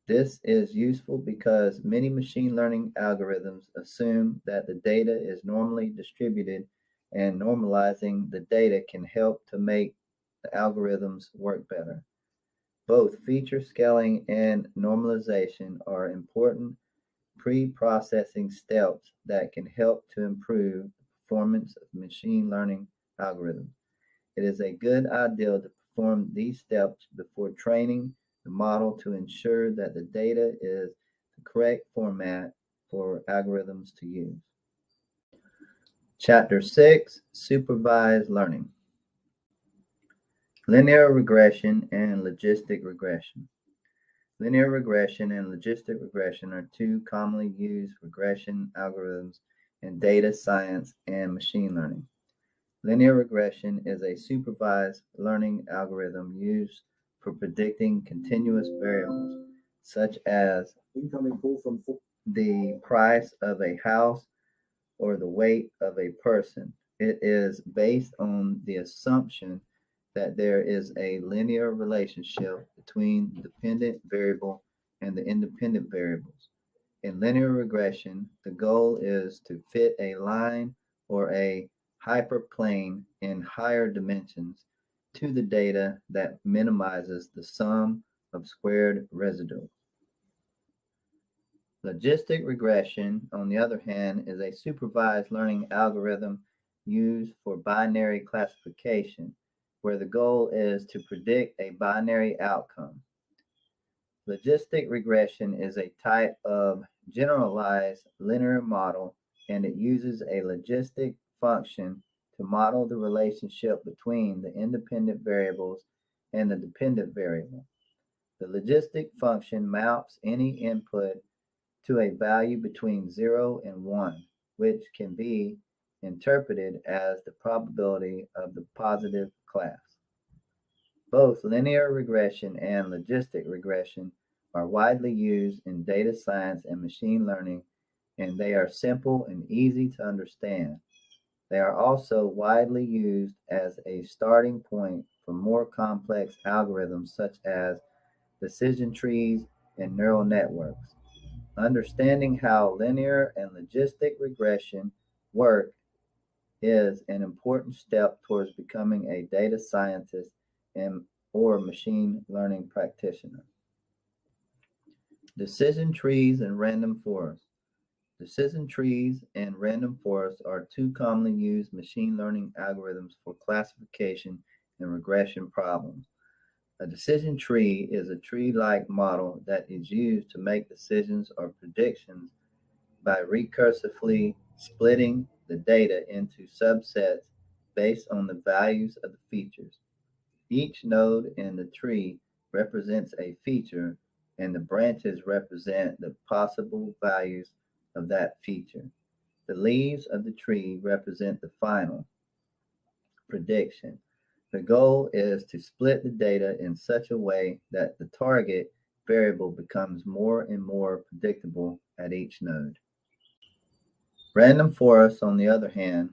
This is useful because many machine learning algorithms assume that the data is normally distributed, and normalizing the data can help to make the algorithms work better. Both feature scaling and normalization are important pre-processing steps that can help to improve the performance of machine learning algorithms. It is a good idea to perform these steps before training the model to ensure that the data is the correct format for algorithms to use. Chapter 6, Supervised Learning. Linear regression and logistic regression. Linear regression and logistic regression are two commonly used regression algorithms in data science and machine learning. Linear regression is a supervised learning algorithm used for predicting continuous variables, such as the price of a house or the weight of a person. It is based on the assumption that there is a linear relationship between the dependent variable and the independent variables. In linear regression, the goal is to fit a line or a hyperplane in higher dimensions to the data that minimizes the sum of squared residuals. Logistic regression, on the other hand, is a supervised learning algorithm used for binary classification, where the goal is to predict a binary outcome. Logistic regression is a type of generalized linear model, and it uses a logistic function to model the relationship between the independent variables and the dependent variable. The logistic function maps any input to a value between 0 and 1, which can be interpreted as the probability of the positive class. Both linear regression and logistic regression are widely used in data science and machine learning, and they are simple and easy to understand. They are also widely used as a starting point for more complex algorithms such as decision trees and neural networks. Understanding how linear and logistic regression work is an important step towards becoming a data scientist and or machine learning practitioner. Decision trees and random forests. Decision trees and random forests are two commonly used machine learning algorithms for classification and regression problems. A decision tree is a tree-like model that is used to make decisions or predictions by recursively splitting the data into subsets based on the values of the features. Each node in the tree represents a feature, and the branches represent the possible values of that feature. The leaves of the tree represent the final prediction. The goal is to split the data in such a way that the target variable becomes more and more predictable at each node. Random forests, on the other hand,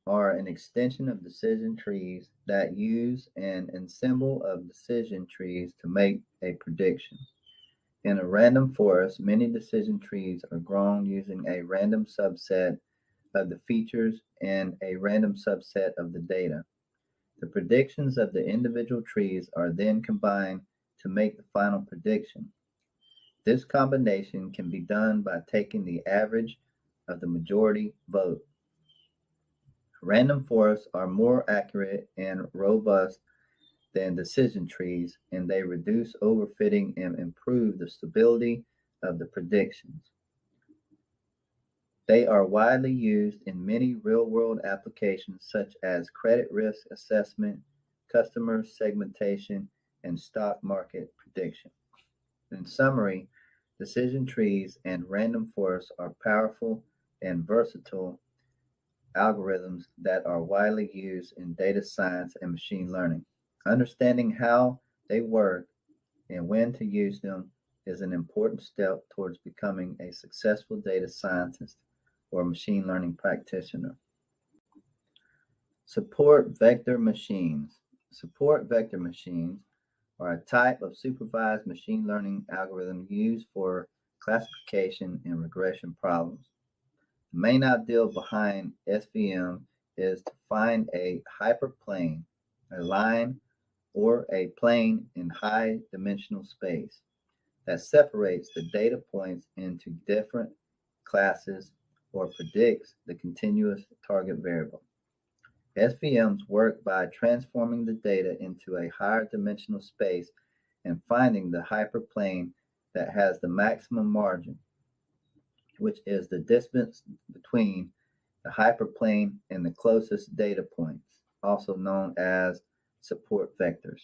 are an extension of decision trees that use an ensemble of decision trees to make a prediction. In a random forest, many decision trees are grown using a random subset of the features and a random subset of the data. The predictions of the individual trees are then combined to make the final prediction. This combination can be done by taking the average of the majority vote. Random forests are more accurate and robust than decision trees, and they reduce overfitting and improve the stability of the predictions. They are widely used in many real-world applications such as credit risk assessment, customer segmentation, and stock market prediction. In summary, decision trees and random forests are powerful and versatile algorithms that are widely used in data science and machine learning. Understanding how they work and when to use them is an important step towards becoming a successful data scientist or machine learning practitioner. Support vector machines. Support vector machines are a type of supervised machine learning algorithm used for classification and regression problems. The main ideal behind SVM is to find a hyperplane, a line, or a plane in high dimensional space that separates the data points into different classes or predicts the continuous target variable. SVMs work by transforming the data into a higher dimensional space and finding the hyperplane that has the maximum margin, which is the distance between the hyperplane and the closest data points, also known as support vectors.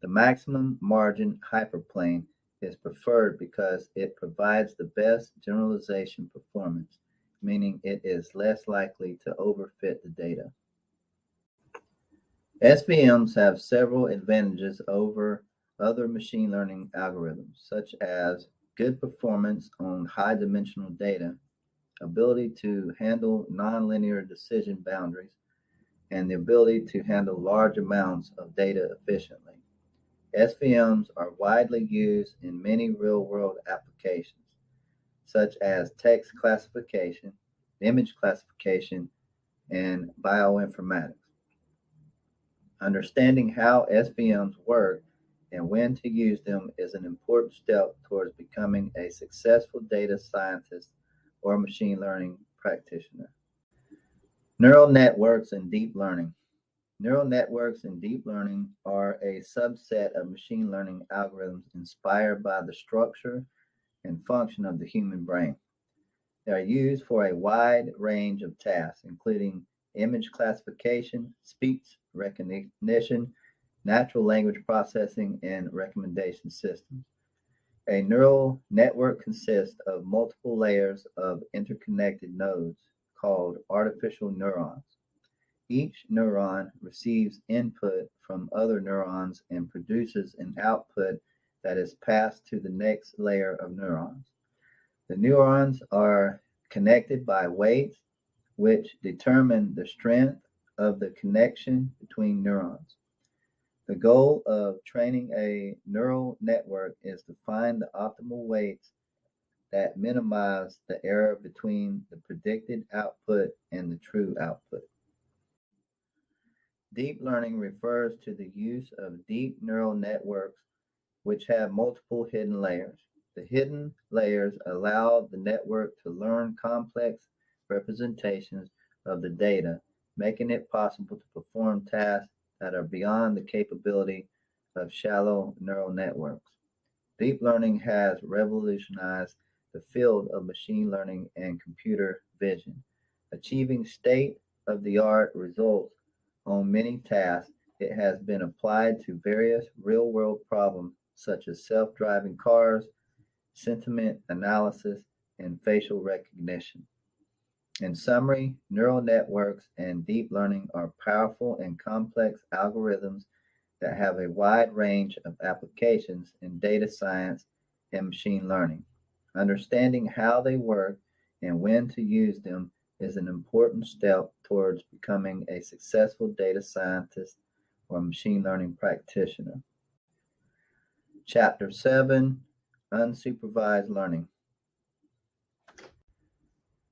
The maximum margin hyperplane is preferred because it provides the best generalization performance, meaning it is less likely to overfit the data. SVMs have several advantages over other machine learning algorithms, such as good performance on high dimensional data, ability to handle nonlinear decision boundaries, and the ability to handle large amounts of data efficiently. SVMs are widely used in many real-world applications, such as text classification, image classification, and bioinformatics. Understanding how SVMs work and when to use them is an important step towards becoming a successful data scientist or machine learning practitioner. Neural networks and deep learning. Neural networks and deep learning are a subset of machine learning algorithms inspired by the structure and function of the human brain. They are used for a wide range of tasks, including image classification, speech recognition, natural language processing, and recommendation systems. A neural network consists of multiple layers of interconnected nodes called artificial neurons. Each neuron receives input from other neurons and produces an output that is passed to the next layer of neurons. The neurons are connected by weights, which determine the strength of the connection between neurons. The goal of training a neural network is to find the optimal weights that minimize the error between the predicted output and the true output. Deep learning refers to the use of deep neural networks which have multiple hidden layers. The hidden layers allow the network to learn complex representations of the data, making it possible to perform tasks that are beyond the capability of shallow neural networks. Deep learning has revolutionized the field of machine learning and computer vision, achieving state of the art results on many tasks. It has been applied to various real world problems such as self driving cars, sentiment analysis, and facial recognition. In summary, neural networks and deep learning are powerful and complex algorithms that have a wide range of applications in data science and machine learning. Understanding how they work and when to use them is an important step towards becoming a successful data scientist or machine learning practitioner. Chapter 7, Unsupervised Learning.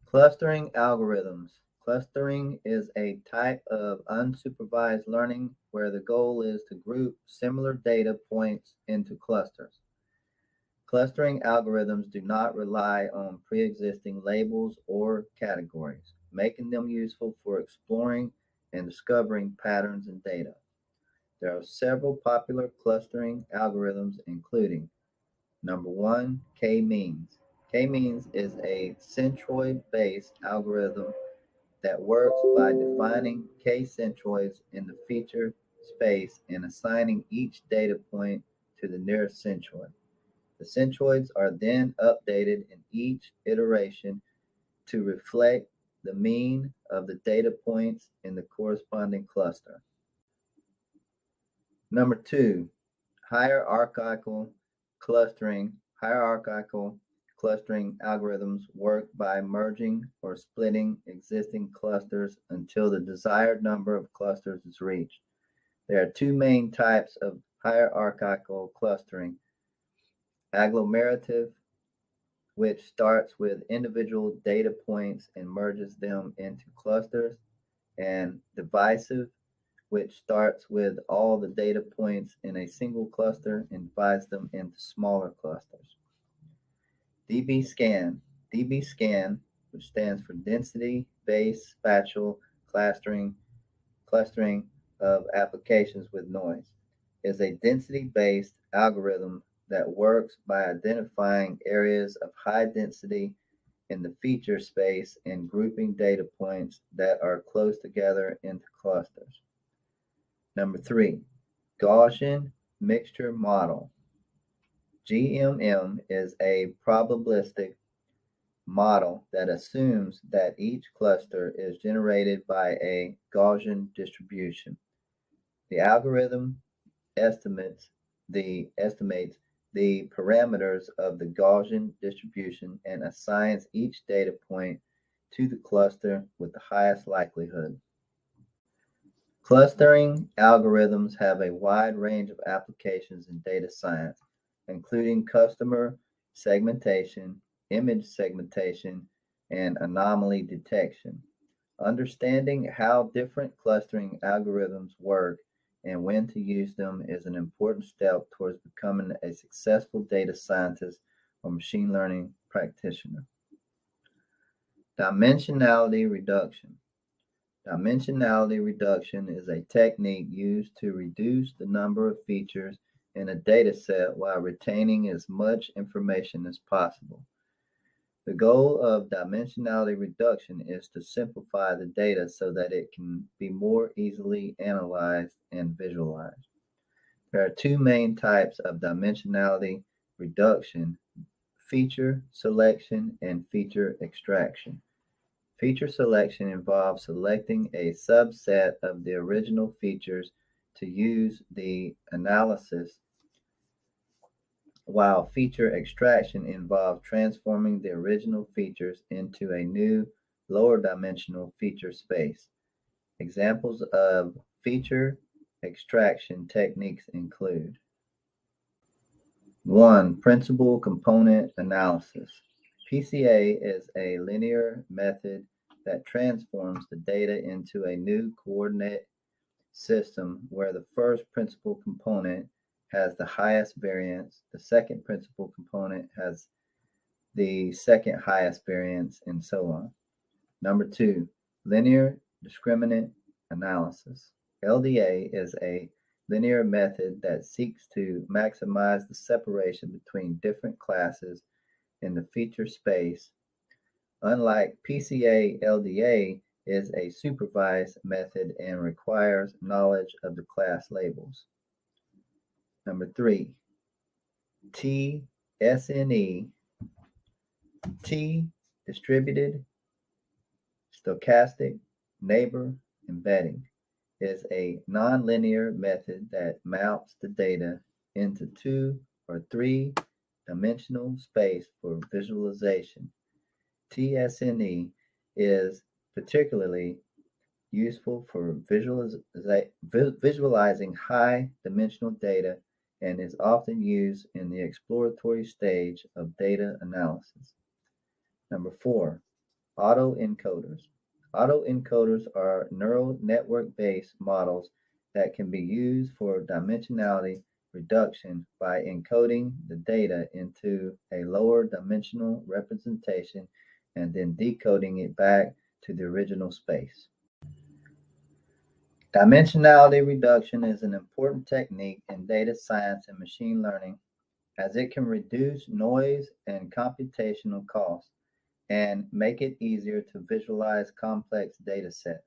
Clustering algorithms. Clustering is a type of unsupervised learning where the goal is to group similar data points into clusters. Clustering algorithms do not rely on pre-existing labels or categories, making them useful for exploring and discovering patterns in data. There are several popular clustering algorithms, including number one, k-means. K-means is a centroid-based algorithm that works by defining k-centroids in the feature space and assigning each data point to the nearest centroid. The centroids are then updated in each iteration to reflect the mean of the data points in the corresponding cluster. Number two, hierarchical clustering. Hierarchical clustering algorithms work by merging or splitting existing clusters until the desired number of clusters is reached. There are two main types of hierarchical clustering: agglomerative, which starts with individual data points and merges them into clusters, and divisive, which starts with all the data points in a single cluster and divides them into smaller clusters. DB-scan. DB-scan, which stands for Density-Based Spatial Clustering of Applications with Noise, is a density-based algorithm that works by identifying areas of high density in the feature space and grouping data points that are close together into clusters. Number three, Gaussian Mixture Model. GMM is a probabilistic model that assumes that each cluster is generated by a Gaussian distribution. The algorithm estimates the parameters of the Gaussian distribution and assigns each data point to the cluster with the highest likelihood. Clustering algorithms have a wide range of applications in data science, including customer segmentation, image segmentation, and anomaly detection. Understanding how different clustering algorithms work and when to use them is an important step towards becoming a successful data scientist or machine learning practitioner. Dimensionality reduction. Dimensionality reduction is a technique used to reduce the number of features in a data set while retaining as much information as possible. The goal of dimensionality reduction is to simplify the data so that it can be more easily analyzed and visualized. There are two main types of dimensionality reduction: feature selection and feature extraction. Feature selection involves selecting a subset of the original features to use the analysis, while feature extraction involves transforming the original features into a new, lower dimensional feature space. Examples of feature extraction techniques include: 1. Principal component analysis. PCA is a linear method that transforms the data into a new coordinate system where the first principal component has the highest variance, the second principal component has the second highest variance, and so on. Number 2, linear discriminant analysis. LDA is a linear method that seeks to maximize the separation between different classes in the feature space. Unlike PCA, LDA is a supervised method and requires knowledge of the class labels. Number 3, TSNE. T, distributed, stochastic, neighbor embedding, is a nonlinear method that maps the data into 2 or 3 dimensional space for visualization. TSNE is particularly useful for visualizing high dimensional data and is often used in the exploratory stage of data analysis. Number 4, autoencoders. Autoencoders are neural network-based models that can be used for dimensionality reduction by encoding the data into a lower dimensional representation and then decoding it back to the original space. Dimensionality reduction is an important technique in data science and machine learning as it can reduce noise and computational costs and make it easier to visualize complex data sets.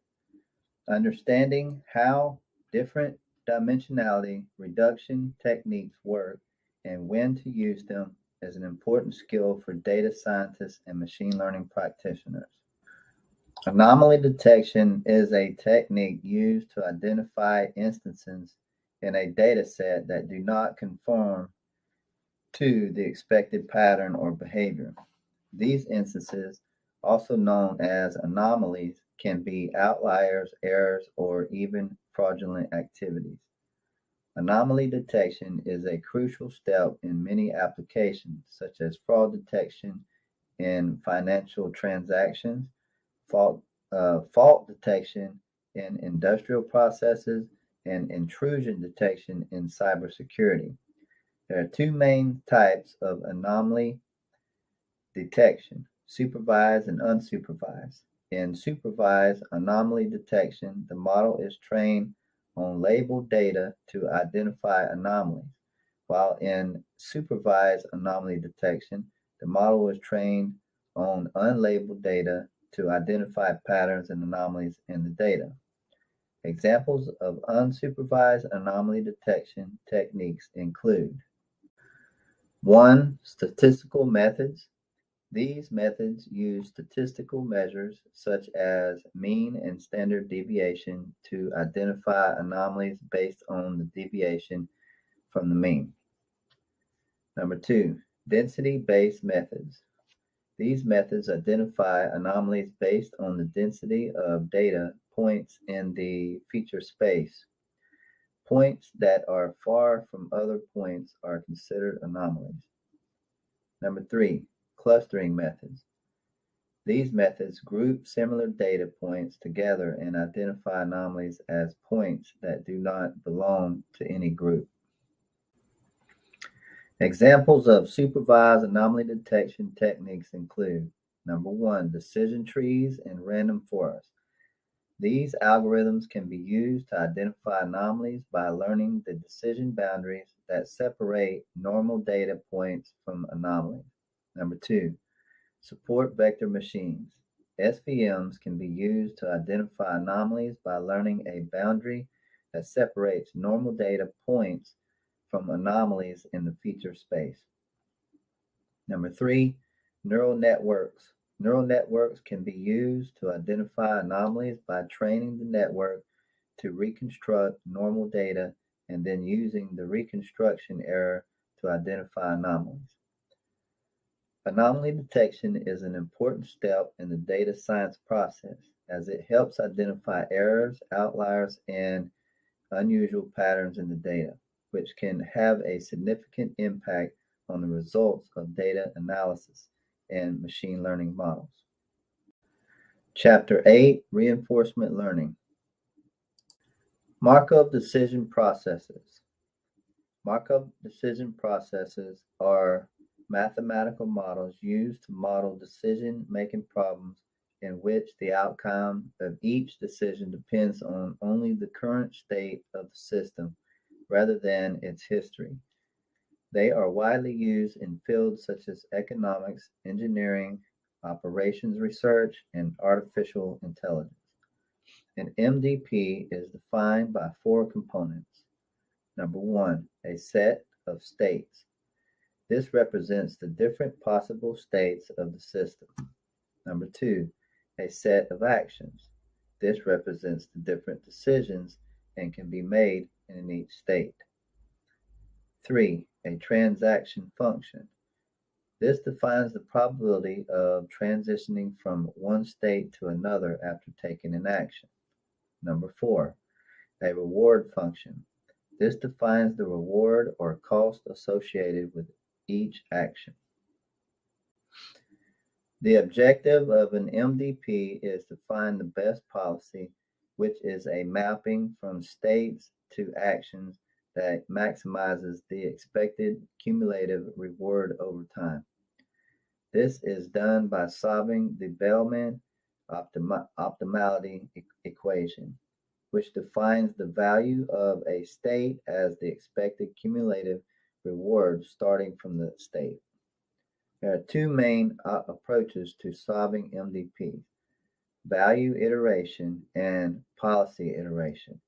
Understanding how different dimensionality reduction techniques work and when to use them is an important skill for data scientists and machine learning practitioners. Anomaly detection is a technique used to identify instances in a data set that do not conform to the expected pattern or behavior. These instances, also known as anomalies, can be outliers, errors, or even fraudulent activities. Anomaly detection is a crucial step in many applications, such as fraud detection in financial transactions, fault detection in industrial processes, and intrusion detection in cybersecurity. There are two main types of anomaly detection: supervised and unsupervised. In supervised anomaly detection, the model is trained on labeled data to identify anomalies, while in supervised anomaly detection, the model is trained on unlabeled data to identify patterns and anomalies in the data. Examples of unsupervised anomaly detection techniques include: 1. Statistical methods. These methods use statistical measures such as mean and standard deviation to identify anomalies based on the deviation from the mean. Number 2, density-based methods. These methods identify anomalies based on the density of data points in the feature space. Points that are far from other points are considered anomalies. Number 3, clustering methods. These methods group similar data points together and identify anomalies as points that do not belong to any group. Examples of supervised anomaly detection techniques include: number 1, decision trees and random forests. These algorithms can be used to identify anomalies by learning the decision boundaries that separate normal data points from anomalies. Number two, support vector machines. SVMs can be used to identify anomalies by learning a boundary that separates normal data points from anomalies in the feature space. Number three, neural networks. Neural networks can be used to identify anomalies by training the network to reconstruct normal data and then using the reconstruction error to identify anomalies. Anomaly detection is an important step in the data science process as it helps identify errors, outliers, and unusual patterns in the data, which can have a significant impact on the results of data analysis and machine learning models. Chapter 8, Reinforcement Learning. Markov decision processes. Markov decision processes are mathematical models used to model decision-making problems in which the outcome of each decision depends on only the current state of the system rather than its history. They are widely used in fields such as economics, engineering, operations research, and artificial intelligence. An MDP is defined by four components. Number one, a set of states. This represents the different possible states of the system. Number two, a set of actions. This represents the different decisions and can be made in each state. Three, a transaction function. This defines the probability of transitioning from one state to another after taking an action. Number four, a reward function. This defines the reward or cost associated with each action. The objective of an MDP is to find the best policy, which is a mapping from states to actions that maximizes the expected cumulative reward over time. This is done by solving the Bellman optimality equation, which defines the value of a state as the expected cumulative reward starting from the state. There are two main approaches to solving MDPs: value iteration and policy iteration.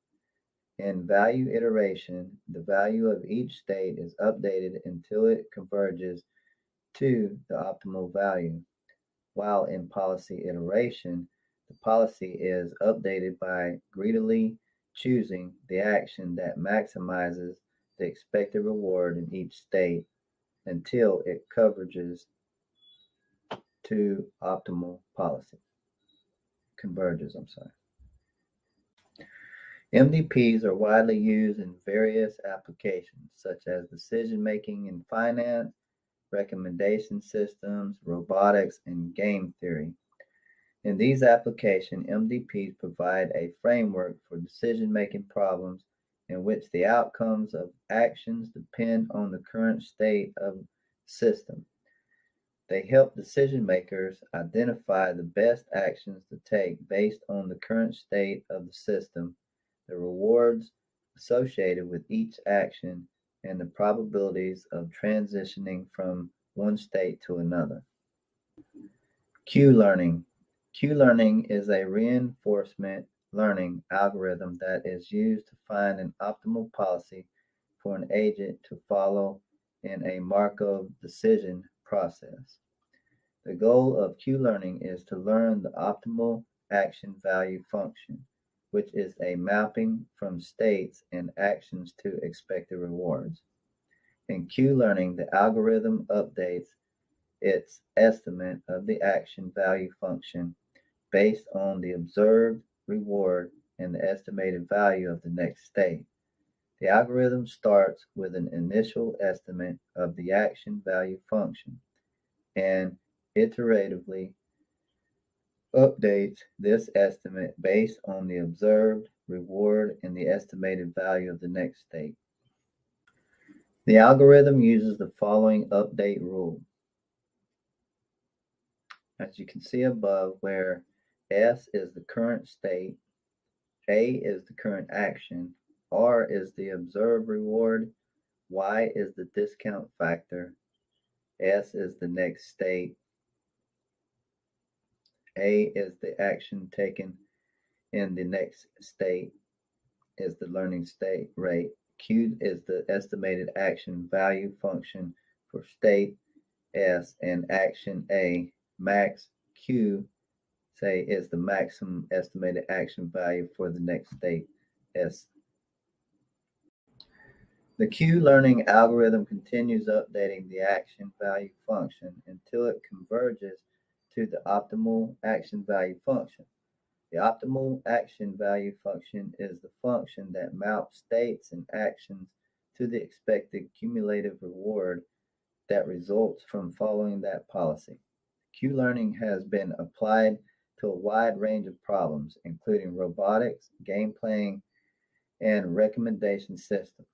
In value iteration, the value of each state is updated until it converges to the optimal value, while in policy iteration, the policy is updated by greedily choosing the action that maximizes the expected reward in each state until it converges to optimal policy. MDPs are widely used in various applications, such as decision-making in finance, recommendation systems, robotics, and game theory. In these applications, MDPs provide a framework for decision-making problems in which the outcomes of actions depend on the current state of the system. They help decision makers identify the best actions to take based on the current state of the system, the rewards associated with each action, and the probabilities of transitioning from one state to another. Q-learning. Q-learning is a reinforcement learning algorithm that is used to find an optimal policy for an agent to follow in a Markov decision process. The goal of Q-learning is to learn the optimal action value function, which is a mapping from states and actions to expected rewards. In Q-learning, the algorithm updates its estimate of the action value function based on the observed reward and the estimated value of the next state. The algorithm starts with an initial estimate of the action value function and iteratively updates this estimate based on the observed reward and the estimated value of the next state. The algorithm uses the following update rule. As you can see above, where S is the current state, A is the current action, R is the observed reward, Y is the discount factor, S is the next state, A is the action taken in the next state, is the learning state rate, Q is the estimated action value function for state S, and action A, max Q, say, is the maximum estimated action value for the next state S. The Q-learning algorithm continues updating the action value function until it converges to the optimal action value function. The optimal action value function is the function that maps states and actions to the expected cumulative reward that results from following that policy. Q-learning has been applied to a wide range of problems, including robotics, game playing, and recommendation systems.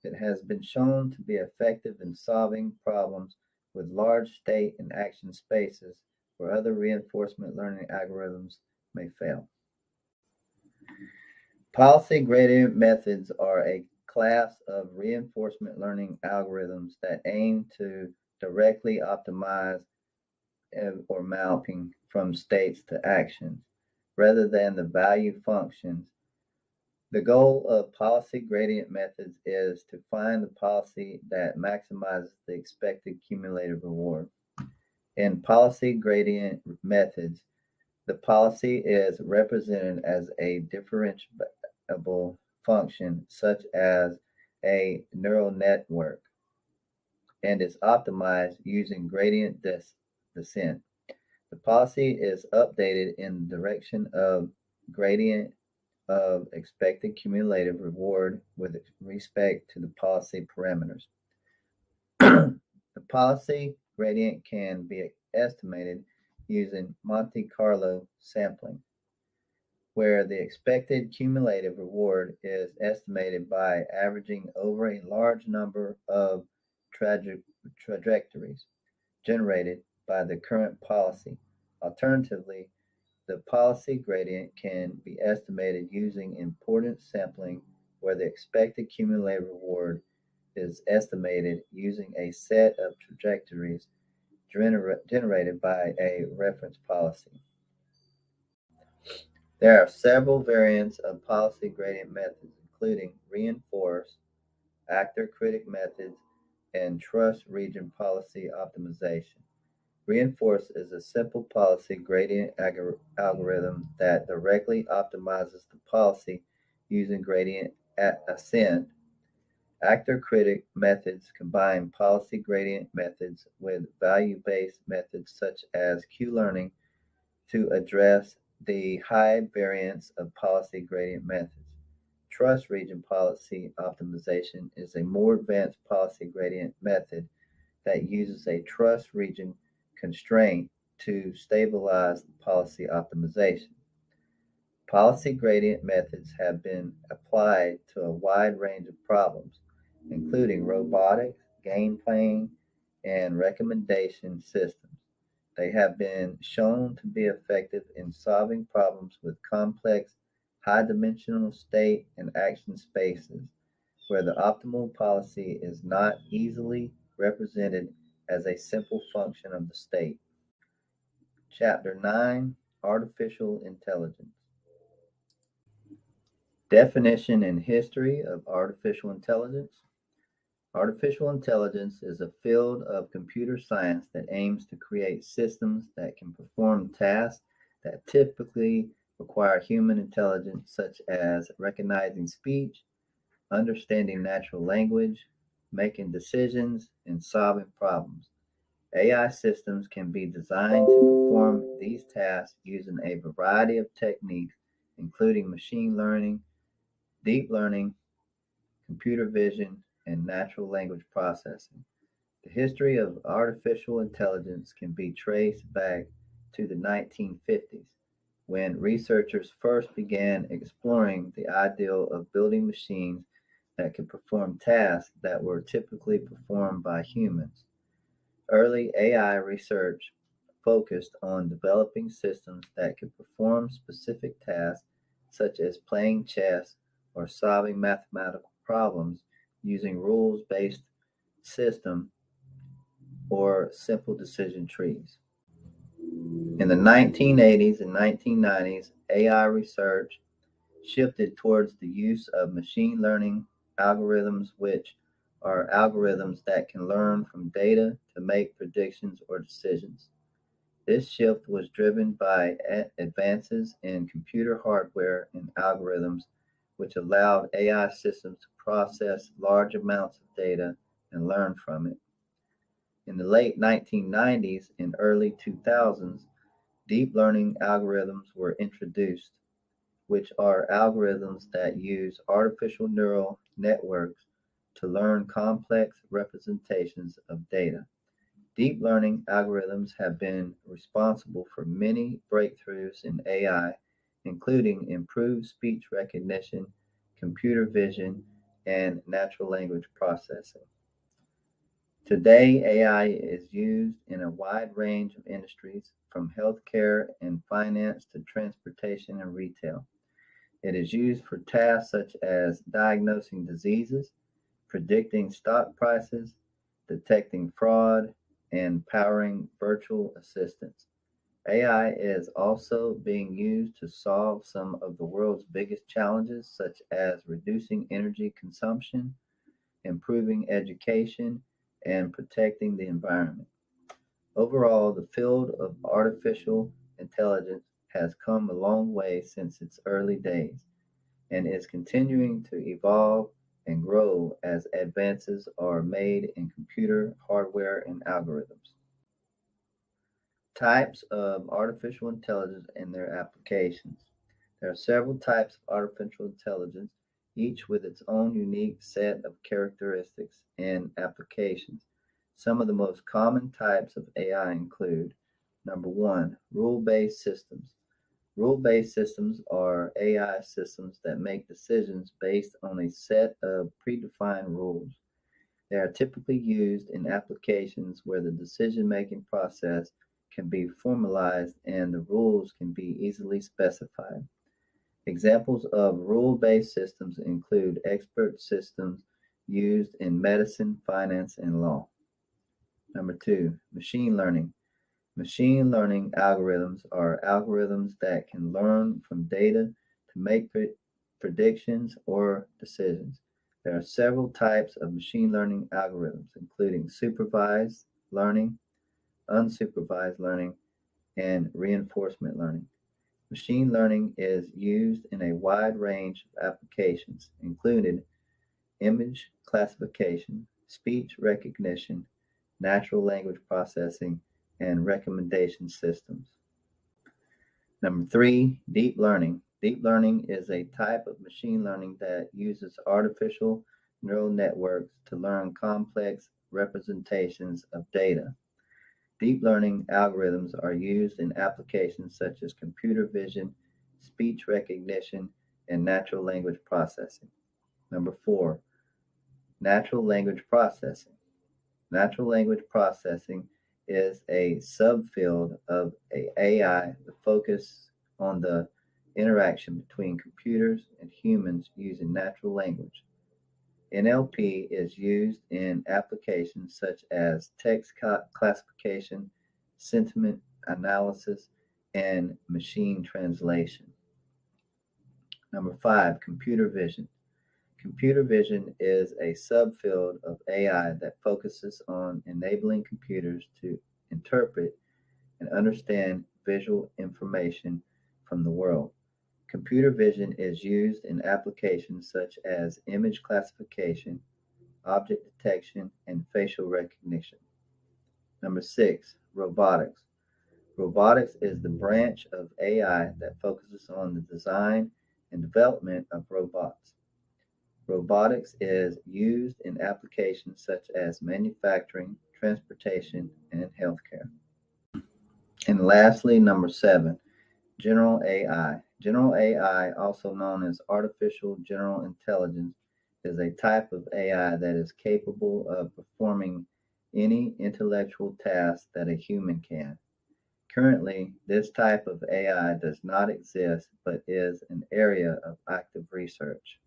It has been shown to be effective in solving problems with large state and action spaces where other reinforcement learning algorithms may fail. Policy gradient methods are a class of reinforcement learning algorithms that aim to directly optimize or mapping from states to actions rather than the value functions. The goal of policy gradient methods is to find the policy that maximizes the expected cumulative reward. In policy gradient methods, the policy is represented as a differentiable function, such as a neural network, and is optimized using gradient descent. The policy is updated in the direction of gradient of expected cumulative reward with respect to the policy parameters. The policy gradient can be estimated using Monte Carlo sampling, where the expected cumulative reward is estimated by averaging over a large number of trajectories generated by the current policy. Alternatively, the policy gradient can be estimated using importance sampling, where the expected cumulative reward is estimated using a set of trajectories generated by a reference policy. There are several variants of policy gradient methods, including reinforce, actor-critic methods, and trust region policy optimization. Reinforce is a simple policy gradient algorithm that directly optimizes the policy using gradient ascent. Actor-critic methods combine policy gradient methods with value-based methods such as Q-learning to address the high variance of policy gradient methods. Trust region policy optimization is a more advanced policy gradient method that uses a trust region constraint to stabilize policy optimization. Policy gradient methods have been applied to a wide range of problems, including robotics, game playing, and recommendation systems. They have been shown to be effective in solving problems with complex, high-dimensional state and action spaces, where the optimal policy is not easily represented as a simple function of the state. Chapter 9, Artificial Intelligence. Definition and history of artificial intelligence. Artificial intelligence is a field of computer science that aims to create systems that can perform tasks that typically require human intelligence, such as recognizing speech, understanding natural language, making decisions, and solving problems. AI systems can be designed to perform these tasks using a variety of techniques, including machine learning, deep learning, computer vision, and natural language processing. The history of artificial intelligence can be traced back to the 1950s, when researchers first began exploring the ideal of building machines that could perform tasks that were typically performed by humans. Early AI research focused on developing systems that could perform specific tasks such as playing chess or solving mathematical problems using rules-based system or simple decision trees. In the 1980s and 1990s, AI research shifted towards the use of machine learning algorithms, which are algorithms that can learn from data to make predictions or decisions. This shift was driven by advances in computer hardware and algorithms, which allowed AI systems to process large amounts of data and learn from it. In the late 1990s and early 2000s, deep learning algorithms were introduced, which are algorithms that use artificial neural networks to learn complex representations of data. Deep learning algorithms have been responsible for many breakthroughs in AI, including improved speech recognition, computer vision, and natural language processing. Today, AI is used in a wide range of industries, from healthcare and finance to transportation and retail. It is used for tasks such as diagnosing diseases, predicting stock prices, detecting fraud, and powering virtual assistants. AI is also being used to solve some of the world's biggest challenges, such as reducing energy consumption, improving education, and protecting the environment. Overall, the field of artificial intelligence has come a long way since its early days and is continuing to evolve and grow as advances are made in computer hardware and algorithms. Types of artificial intelligence and their applications. There are several types of artificial intelligence, each with its own unique set of characteristics and applications. Some of the most common types of AI include: number one, rule-based systems. Rule-based systems are AI systems that make decisions based on a set of predefined rules. They are typically used in applications where the decision-making process can be formalized and the rules can be easily specified. Examples of rule-based systems include expert systems used in medicine, finance, and law. Number two, machine learning. Machine learning algorithms are algorithms that can learn from data to make predictions or decisions. There are several types of machine learning algorithms, including supervised learning, unsupervised learning, and reinforcement learning. Machine learning is used in a wide range of applications, including image classification, speech recognition, natural language processing, and recommendation systems. Number three, deep learning. Deep learning is a type of machine learning that uses artificial neural networks to learn complex representations of data. Deep learning algorithms are used in applications such as computer vision, speech recognition, and natural language processing. Number four, natural language processing. Natural language processing is a subfield of AI that focuses on the interaction between computers and humans using natural language. NLP is used in applications such as text classification, sentiment analysis, and machine translation. Number five, computer vision. Computer vision is a subfield of AI that focuses on enabling computers to interpret and understand visual information from the world. Computer vision is used in applications such as image classification, object detection, and facial recognition. Number six, robotics. Robotics is the branch of AI that focuses on the design and development of robots. Robotics is used in applications such as manufacturing, transportation, and healthcare. And lastly, number seven, general AI. General AI, also known as artificial general intelligence, is a type of AI that is capable of performing any intellectual task that a human can. Currently, this type of AI does not exist but is an area of active research.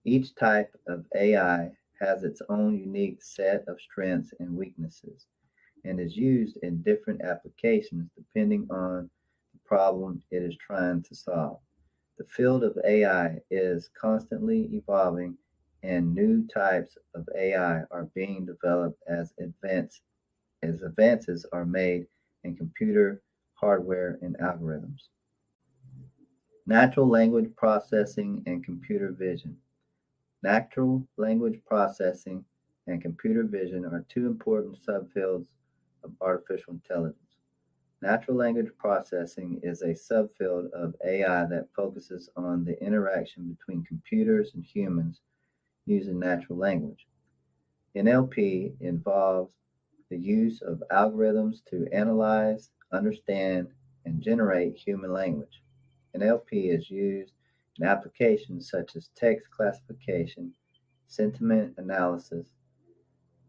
Each type of AI has its own unique set of strengths and weaknesses and is used in different applications depending on the problem it is trying to solve. The field of AI is constantly evolving, and new types of AI are being developed as advances are made in computer hardware and algorithms. Natural language processing and computer vision. Natural language processing and computer vision are two important subfields of artificial intelligence. Natural language processing is a subfield of AI that focuses on the interaction between computers and humans using natural language. NLP involves the use of algorithms to analyze, understand, and generate human language. NLP is used in applications such as text classification, sentiment analysis,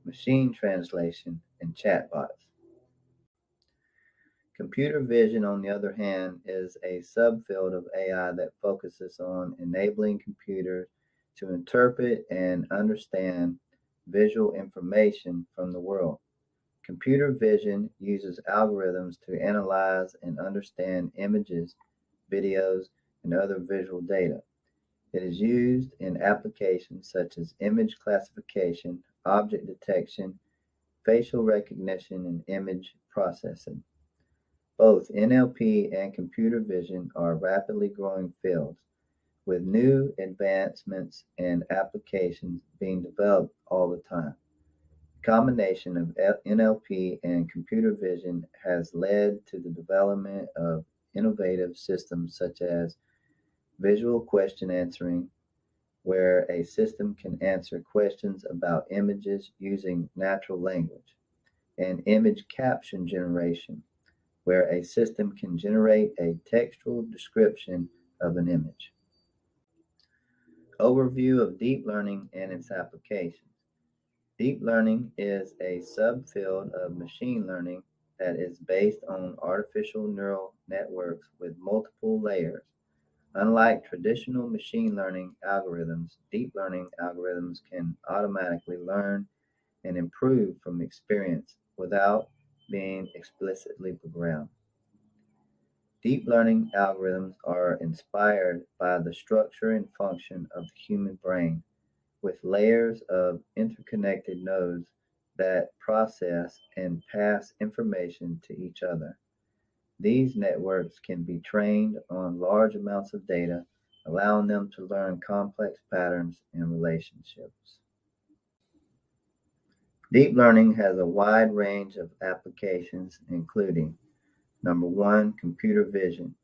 machine translation, and chatbots. Computer vision, on the other hand, is a subfield of AI that focuses on enabling computers to interpret and understand visual information from the world. Computer vision uses algorithms to analyze and understand images, videos, and other visual data. It is used in applications such as image classification, object detection, facial recognition, and image processing. Both NLP and computer vision are rapidly growing fields, with new advancements and applications being developed all the time. The combination of NLP and computer vision has led to the development of innovative systems such as visual question answering, where a system can answer questions about images using natural language, and image caption generation, where a system can generate a textual description of an image. Overview of deep learning and its applications. Deep learning is a subfield of machine learning that is based on artificial neural networks with multiple layers. Unlike traditional machine learning algorithms, deep learning algorithms can automatically learn and improve from experience without being explicitly programmed. Deep learning algorithms are inspired by the structure and function of the human brain, with layers of interconnected nodes that process and pass information to each other. These networks can be trained on large amounts of data, allowing them to learn complex patterns and relationships. Deep learning has a wide range of applications, including number one, computer vision.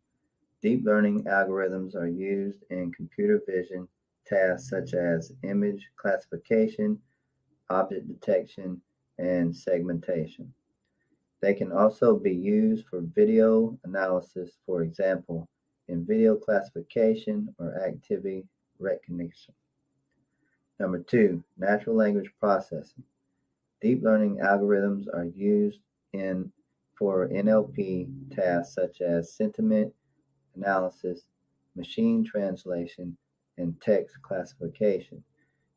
Deep learning algorithms are used in computer vision tasks such as image classification, object detection, and segmentation. They can also be used for video analysis, for example, in video classification or activity recognition. Number two, natural language processing. Deep learning algorithms are used in for NLP tasks such as sentiment analysis, machine translation, and text classification.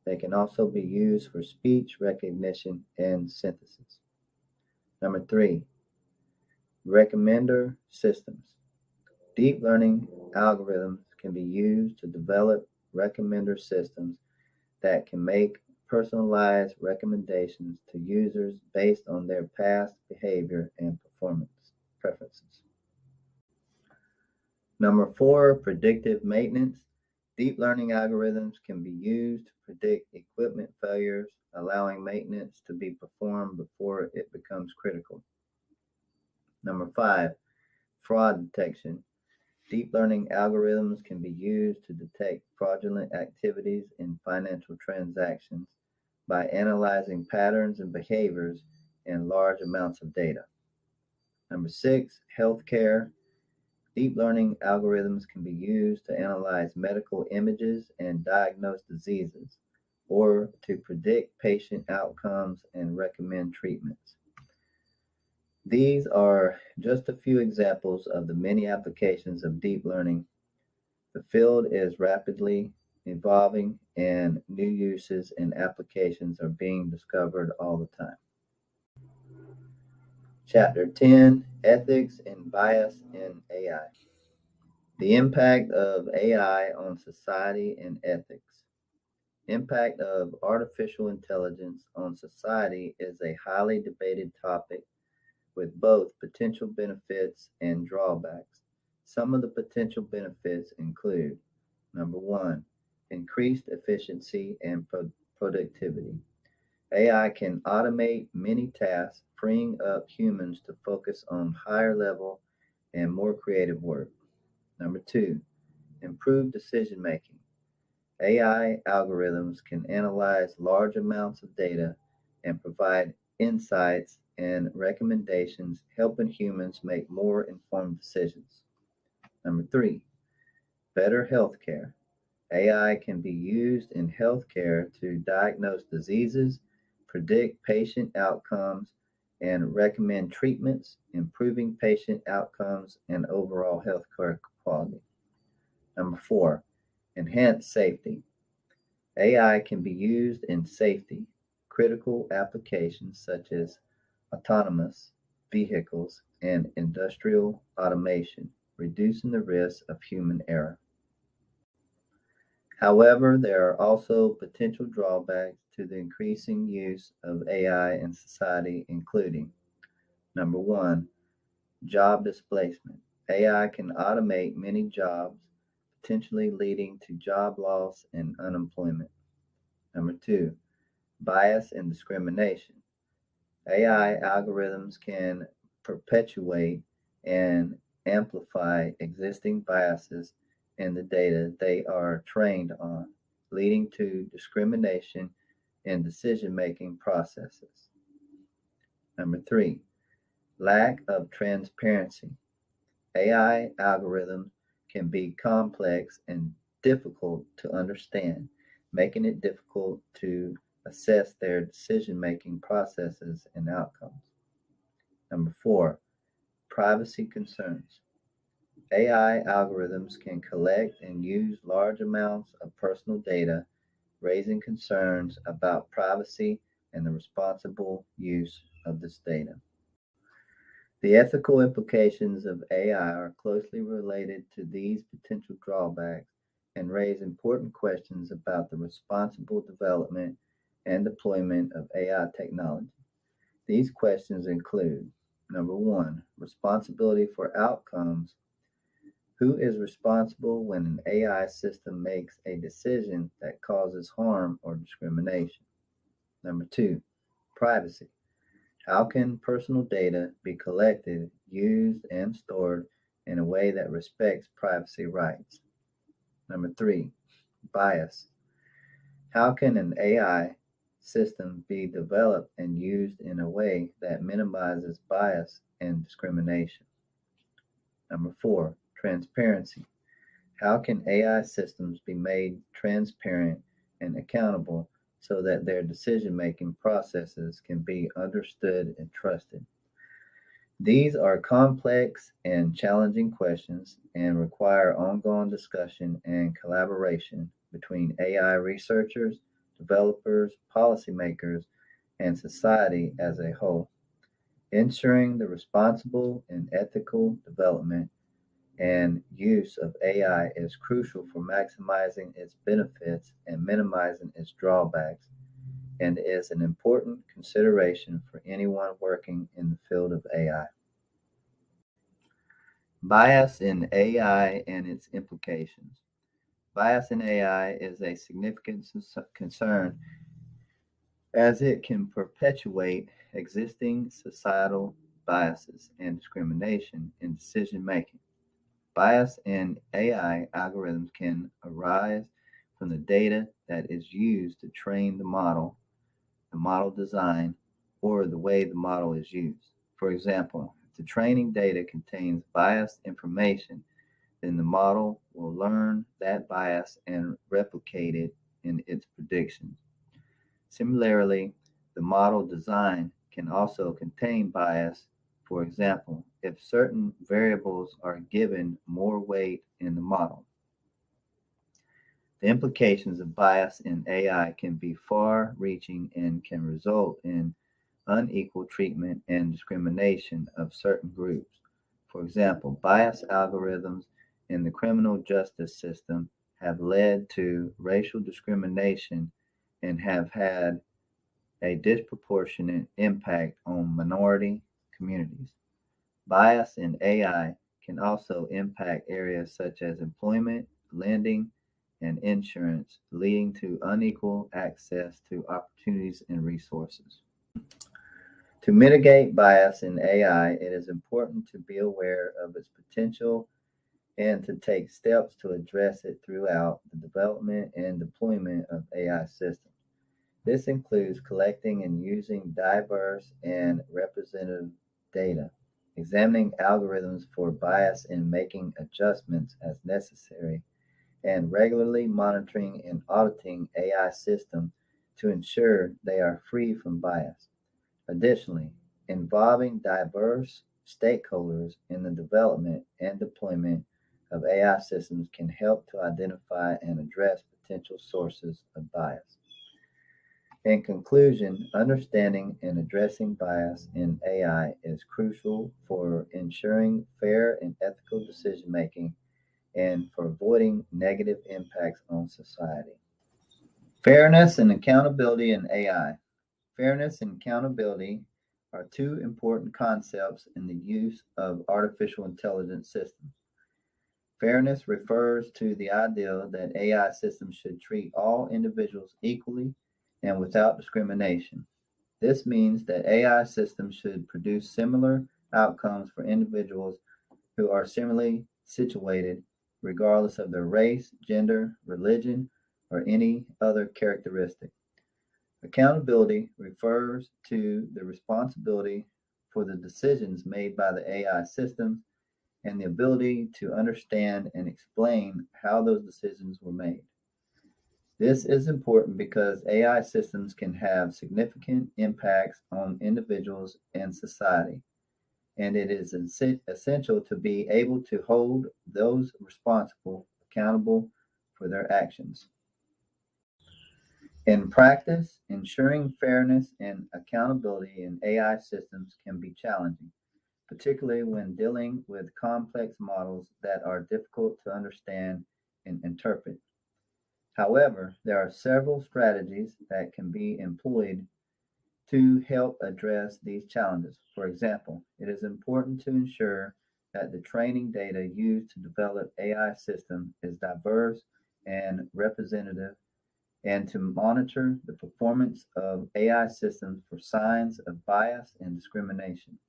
They can also be used for speech recognition and synthesis. Number three, recommender systems. Deep learning algorithms can be used to develop recommender systems that can make personalized recommendations to users based on their past behavior and performance preferences. Number four, predictive maintenance. Deep learning algorithms can be used to predict equipment failures, allowing maintenance to be performed before it becomes critical. Number five, fraud detection. Deep learning algorithms can be used to detect fraudulent activities in financial transactions by analyzing patterns and behaviors in large amounts of data. Number six, healthcare. Deep learning algorithms can be used to analyze medical images and diagnose diseases, or to predict patient outcomes and recommend treatments. These are just a few examples of the many applications of deep learning. The field is rapidly evolving, and new uses and applications are being discovered all the time. Chapter 10, Ethics and Bias in AI. The impact of AI on society and ethics. Impact of artificial intelligence on society is a highly debated topic with both potential benefits and drawbacks. Some of the potential benefits include: number one, increased efficiency and productivity. AI can automate many tasks, freeing up humans to focus on higher level and more creative work. Number two, improved decision making. AI algorithms can analyze large amounts of data and provide insights and recommendations, helping humans make more informed decisions. Number three, better healthcare. AI can be used in healthcare to diagnose diseases, predict patient outcomes, and recommend treatments, improving patient outcomes and overall healthcare quality. Number four, enhanced safety. AI can be used in safety critical applications such as autonomous vehicles and industrial automation, reducing the risk of human error. However, there are also potential drawbacks to the increasing use of AI in society, including: number one, job displacement. AI can automate many jobs, potentially leading to job loss and unemployment. Number two, bias and discrimination. AI algorithms can perpetuate and amplify existing biases in the data they are trained on, leading to discrimination in decision making processes. Number three, lack of transparency. AI algorithms can be complex and difficult to understand, making it difficult to assess their decision making processes and outcomes. Number four, privacy concerns. AI algorithms can collect and use large amounts of personal data, raising concerns about privacy and the responsible use of this data. The ethical implications of AI are closely related to these potential drawbacks and raise important questions about the responsible development and deployment of AI technology. These questions include: number one, responsibility for outcomes. Who is responsible when an AI system makes a decision that causes harm or discrimination? Number two, privacy. How can personal data be collected, used, and stored in a way that respects privacy rights? Number three, bias. How can an AI system be developed and used in a way that minimizes bias and discrimination? Number four, transparency. How can AI systems be made transparent and accountable so that their decision making processes can be understood and trusted? These are complex and challenging questions and require ongoing discussion and collaboration between AI researchers, developers, policymakers, and society as a whole. Ensuring the responsible and ethical development and use of AI is crucial for maximizing its benefits and minimizing its drawbacks, and is an important consideration for anyone working in the field of AI. Bias in AI and its implications. Bias in AI is a significant concern as it can perpetuate existing societal biases and discrimination in decision making. Bias in AI algorithms can arise from the data that is used to train the model design, or the way the model is used. For example, if the training data contains biased information, then the model will learn that bias and replicate it in its predictions. Similarly, the model design can also contain bias. For example, if certain variables are given more weight in the model, the implications of bias in AI can be far reaching and can result in unequal treatment and discrimination of certain groups. For example, biased algorithms in the criminal justice system have led to racial discrimination and have had a disproportionate impact on minority communities. Bias in AI can also impact areas such as employment, lending, and insurance, leading to unequal access to opportunities and resources. To mitigate bias in AI, it is important to be aware of its potential and to take steps to address it throughout the development and deployment of AI systems. This includes collecting and using diverse and representative data, examining algorithms for bias and making adjustments as necessary, and regularly monitoring and auditing AI systems to ensure they are free from bias. Additionally, involving diverse stakeholders in the development and deployment of AI systems can help to identify and address potential sources of bias. In conclusion, understanding and addressing bias in AI is crucial for ensuring fair and ethical decision making and for avoiding negative impacts on society. Fairness and accountability in AI. Fairness and accountability are two important concepts in the use of artificial intelligence systems. Fairness refers to the idea that AI systems should treat all individuals equally and without discrimination. This means that AI systems should produce similar outcomes for individuals who are similarly situated, regardless of their race, gender, religion, or any other characteristic. Accountability refers to the responsibility for the decisions made by the AI systems and the ability to understand and explain how those decisions were made. This is important because AI systems can have significant impacts on individuals and society, and it is essential to be able to hold those responsible accountable for their actions. In practice, ensuring fairness and accountability in AI systems can be challenging, particularly when dealing with complex models that are difficult to understand and interpret. However, there are several strategies that can be employed to help address these challenges. For example, it is important to ensure that the training data used to develop AI systems is diverse and representative and to monitor the performance of AI systems for signs of bias and discrimination.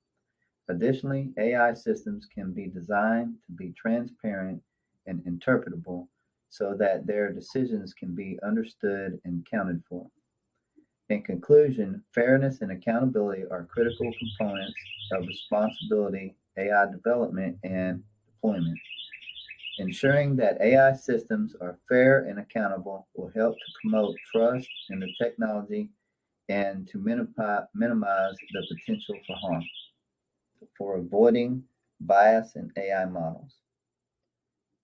Additionally, AI systems can be designed to be transparent and interpretable so that their decisions can be understood and accounted for. In conclusion, fairness and accountability are critical components of responsibility AI development and deployment. Ensuring that AI systems are fair and accountable will help to promote trust in the technology and to minimize the potential for harm. For avoiding bias in AI models.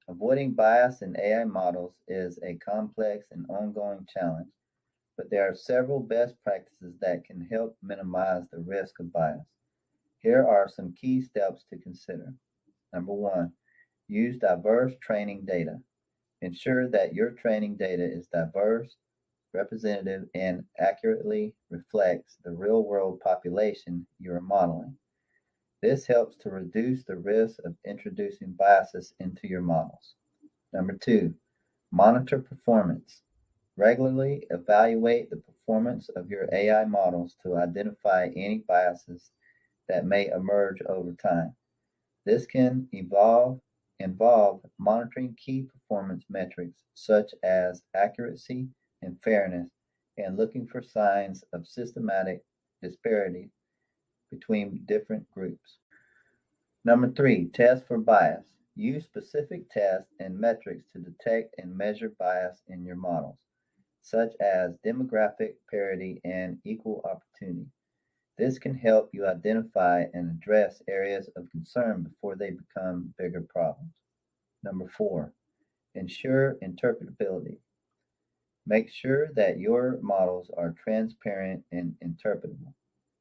Avoiding bias in AI models is a complex and ongoing challenge, but there are several best practices that can help minimize the risk of bias. Here are some key steps to consider. Number one, use diverse training data. Ensure that your training data is diverse, representative, and accurately reflects the real world population you are modeling. This helps to reduce the risk of introducing biases into your models. Number two, monitor performance. Regularly evaluate the performance of your AI models to identify any biases that may emerge over time. This can involve monitoring key performance metrics such as accuracy and fairness and looking for signs of systematic disparity between different groups. Number three, test for bias. Use specific tests and metrics to detect and measure bias in your models, such as demographic parity and equal opportunity. This can help you identify and address areas of concern before they become bigger problems. Number 4, ensure interpretability. Make sure that your models are transparent and interpretable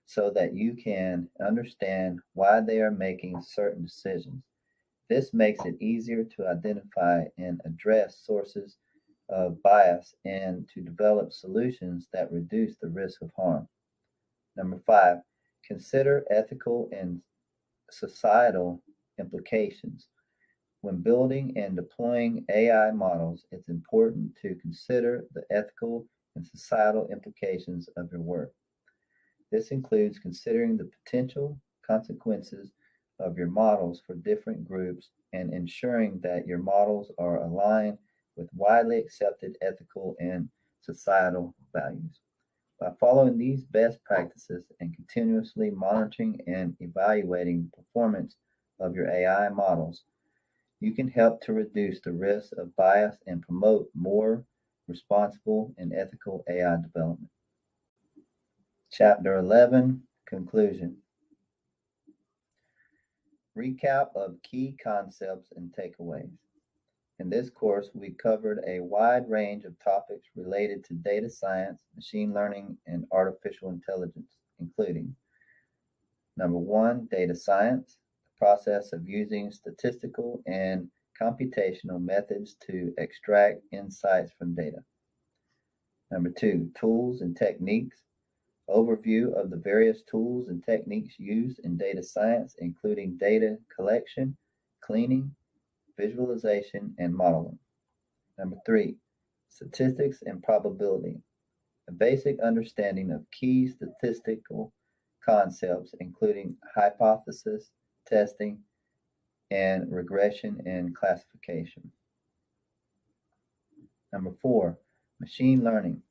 so that you can understand why they are making certain decisions. This makes it easier to identify and address sources of bias and to develop solutions that reduce the risk of harm. Number 5, consider ethical and societal implications. When building and deploying AI models, it's important to consider the ethical and societal implications of your work. This includes considering the potential consequences of your models for different groups and ensuring that your models are aligned with widely accepted ethical and societal values. By following these best practices and continuously monitoring and evaluating the performance of your AI models, you can help to reduce the risk of bias and promote more responsible and ethical AI development. Chapter 11, Conclusion. Recap of key concepts and takeaways. In this course, we covered a wide range of topics related to data science, machine learning, and artificial intelligence, including number 1, data science, the process of using statistical and computational methods to extract insights from data. Number 2, tools and techniques, overview of the various tools and techniques used in data science, including data collection, cleaning, visualization, and modeling. Number 3, statistics and probability, a basic understanding of key statistical concepts, including hypothesis testing and regression and classification. Number 4, machine learning,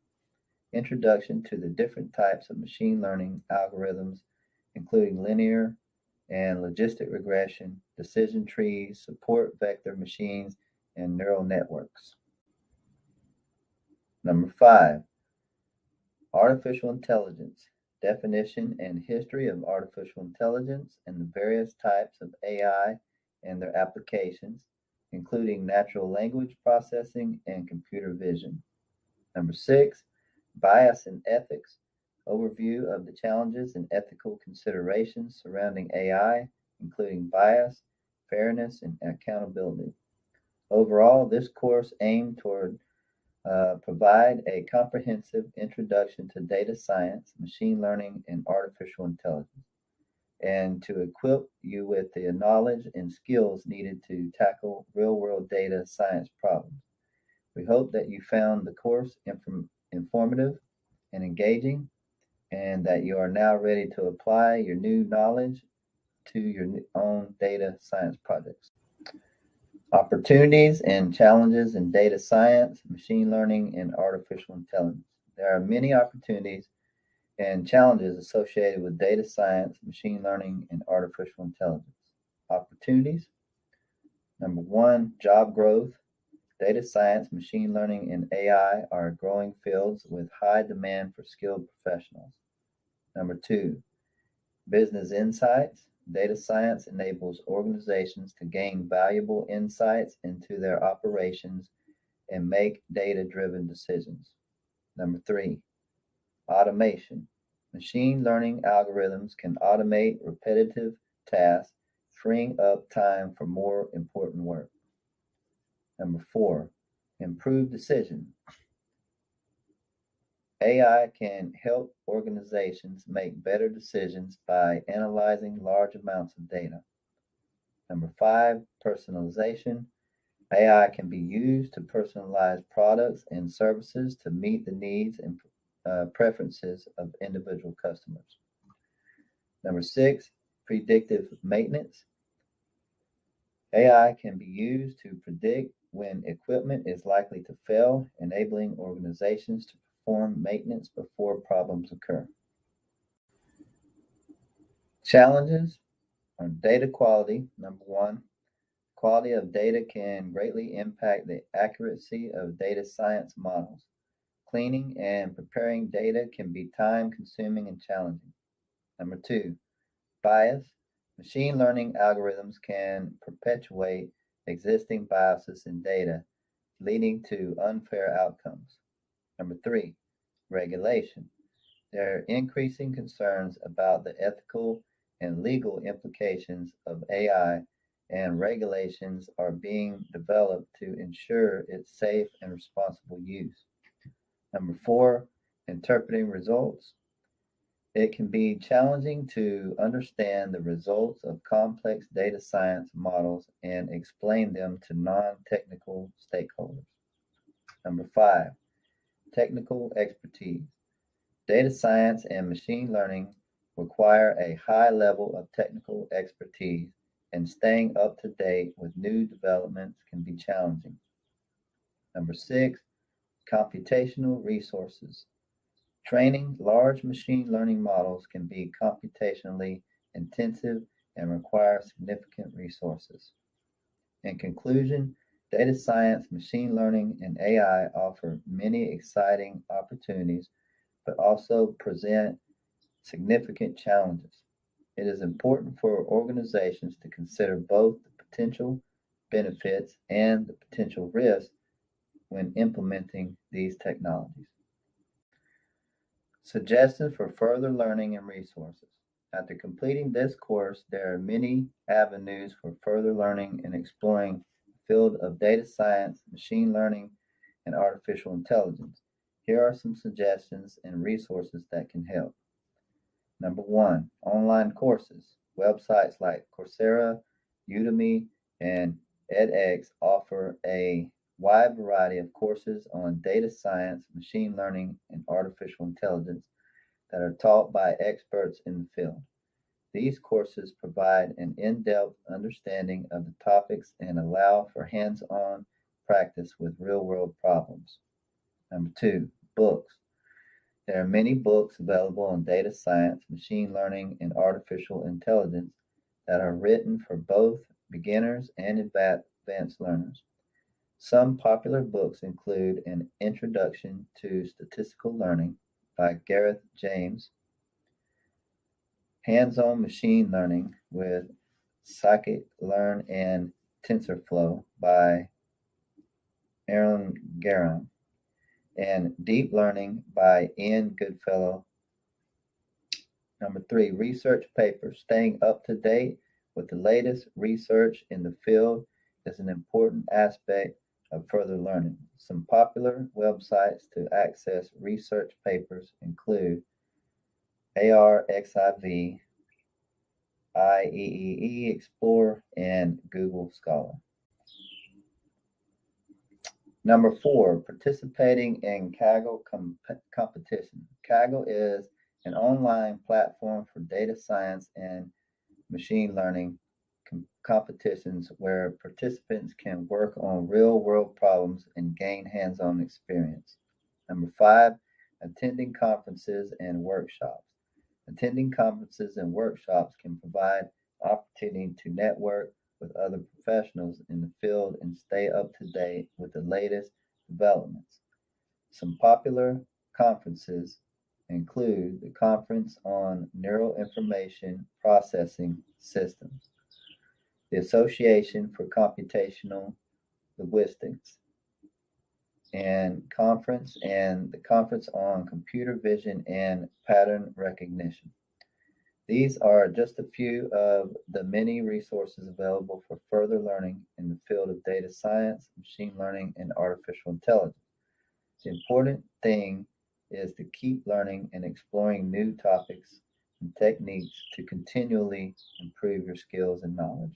introduction to the different types of machine learning algorithms, including linear and logistic regression, decision trees, support vector machines, and neural networks. Number 5, artificial intelligence, definition and history of artificial intelligence and the various types of AI and their applications, including natural language processing and computer vision. Number 6, bias and ethics, overview of the challenges and ethical considerations surrounding AI, including bias, fairness, and accountability. Overall, this course aimed toward provide a comprehensive introduction to data science, machine learning, and artificial intelligence, and to equip you with the knowledge and skills needed to tackle real-world data science problems. We hope that you found the course informative and engaging, and that you are now ready to apply your new knowledge to your own data science projects. Opportunities and challenges in data science, machine learning, and artificial intelligence. There are many opportunities and challenges associated with data science, machine learning, and artificial intelligence. Opportunities. Number 1, job growth. Data science, machine learning, and AI are growing fields with high demand for skilled professionals. Number 2, business insights. Data science enables organizations to gain valuable insights into their operations and make data-driven decisions. Number 3, automation. Machine learning algorithms can automate repetitive tasks, freeing up time for more important work. Number 4, improve decision. AI can help organizations make better decisions by analyzing large amounts of data. Number 5, personalization. AI can be used to personalize products and services to meet the needs and preferences of individual customers. Number 6, predictive maintenance. AI can be used to predict when equipment is likely to fail, enabling organizations to perform maintenance before problems occur. Challenges on data quality. Number 1, quality of data can greatly impact the accuracy of data science models. Cleaning and preparing data can be time consuming and challenging. Number two, bias. Machine learning algorithms can perpetuate existing biases in data, leading to unfair outcomes. Number three, regulation. There are increasing concerns about the ethical and legal implications of AI, and regulations are being developed to ensure its safe and responsible use. Number four, interpreting results. It can be challenging to understand the results of complex data science models and explain them to non-technical stakeholders. Number five, technical expertise. Data science and machine learning require a high level of technical expertise, and staying up to date with new developments can be challenging. Number six, computational resources. Training large machine learning models can be computationally intensive and require significant resources. In conclusion, data science, machine learning, and AI offer many exciting opportunities, but also present significant challenges. It is important for organizations to consider both the potential benefits and the potential risks when implementing these technologies. Suggestions for further learning and resources. After completing this course, there are many avenues for further learning and exploring the field of data science, machine learning, and artificial intelligence. Here are some suggestions and resources that can help. Number one, online courses. Websites like Coursera, Udemy, and edX offer a wide variety of courses on data science, machine learning, and artificial intelligence that are taught by experts in the field. These courses provide an in-depth understanding of the topics and allow for hands-on practice with real-world problems. Number two, books. There are many books available on data science, machine learning, and artificial intelligence that are written for both beginners and advanced learners. Some popular books include An Introduction to Statistical Learning by Gareth James, Hands-on Machine Learning with Scikit-learn and TensorFlow by Aaron Garam, and Deep Learning by Ian Goodfellow. Number three, research papers. Staying up to date with the latest research in the field is an important aspect of further learning. Some popular websites to access research papers include ARXIV, IEEE Explorer, and Google Scholar. Number four, participating in Kaggle competition. Kaggle is an online platform for data science and machine learning competitions where participants can work on real-world problems and gain hands-on experience. Number five, attending conferences and workshops. Attending conferences and workshops can provide opportunity to network with other professionals in the field and stay up to date with the latest developments. Some popular conferences include the Conference on Neural Information Processing Systems, the Association for Computational Linguistics, and the Conference on Computer Vision and Pattern Recognition. These are just a few of the many resources available for further learning in the field of data science, machine learning, and artificial intelligence. The important thing is to keep learning and exploring new topics and techniques to continually improve your skills and knowledge.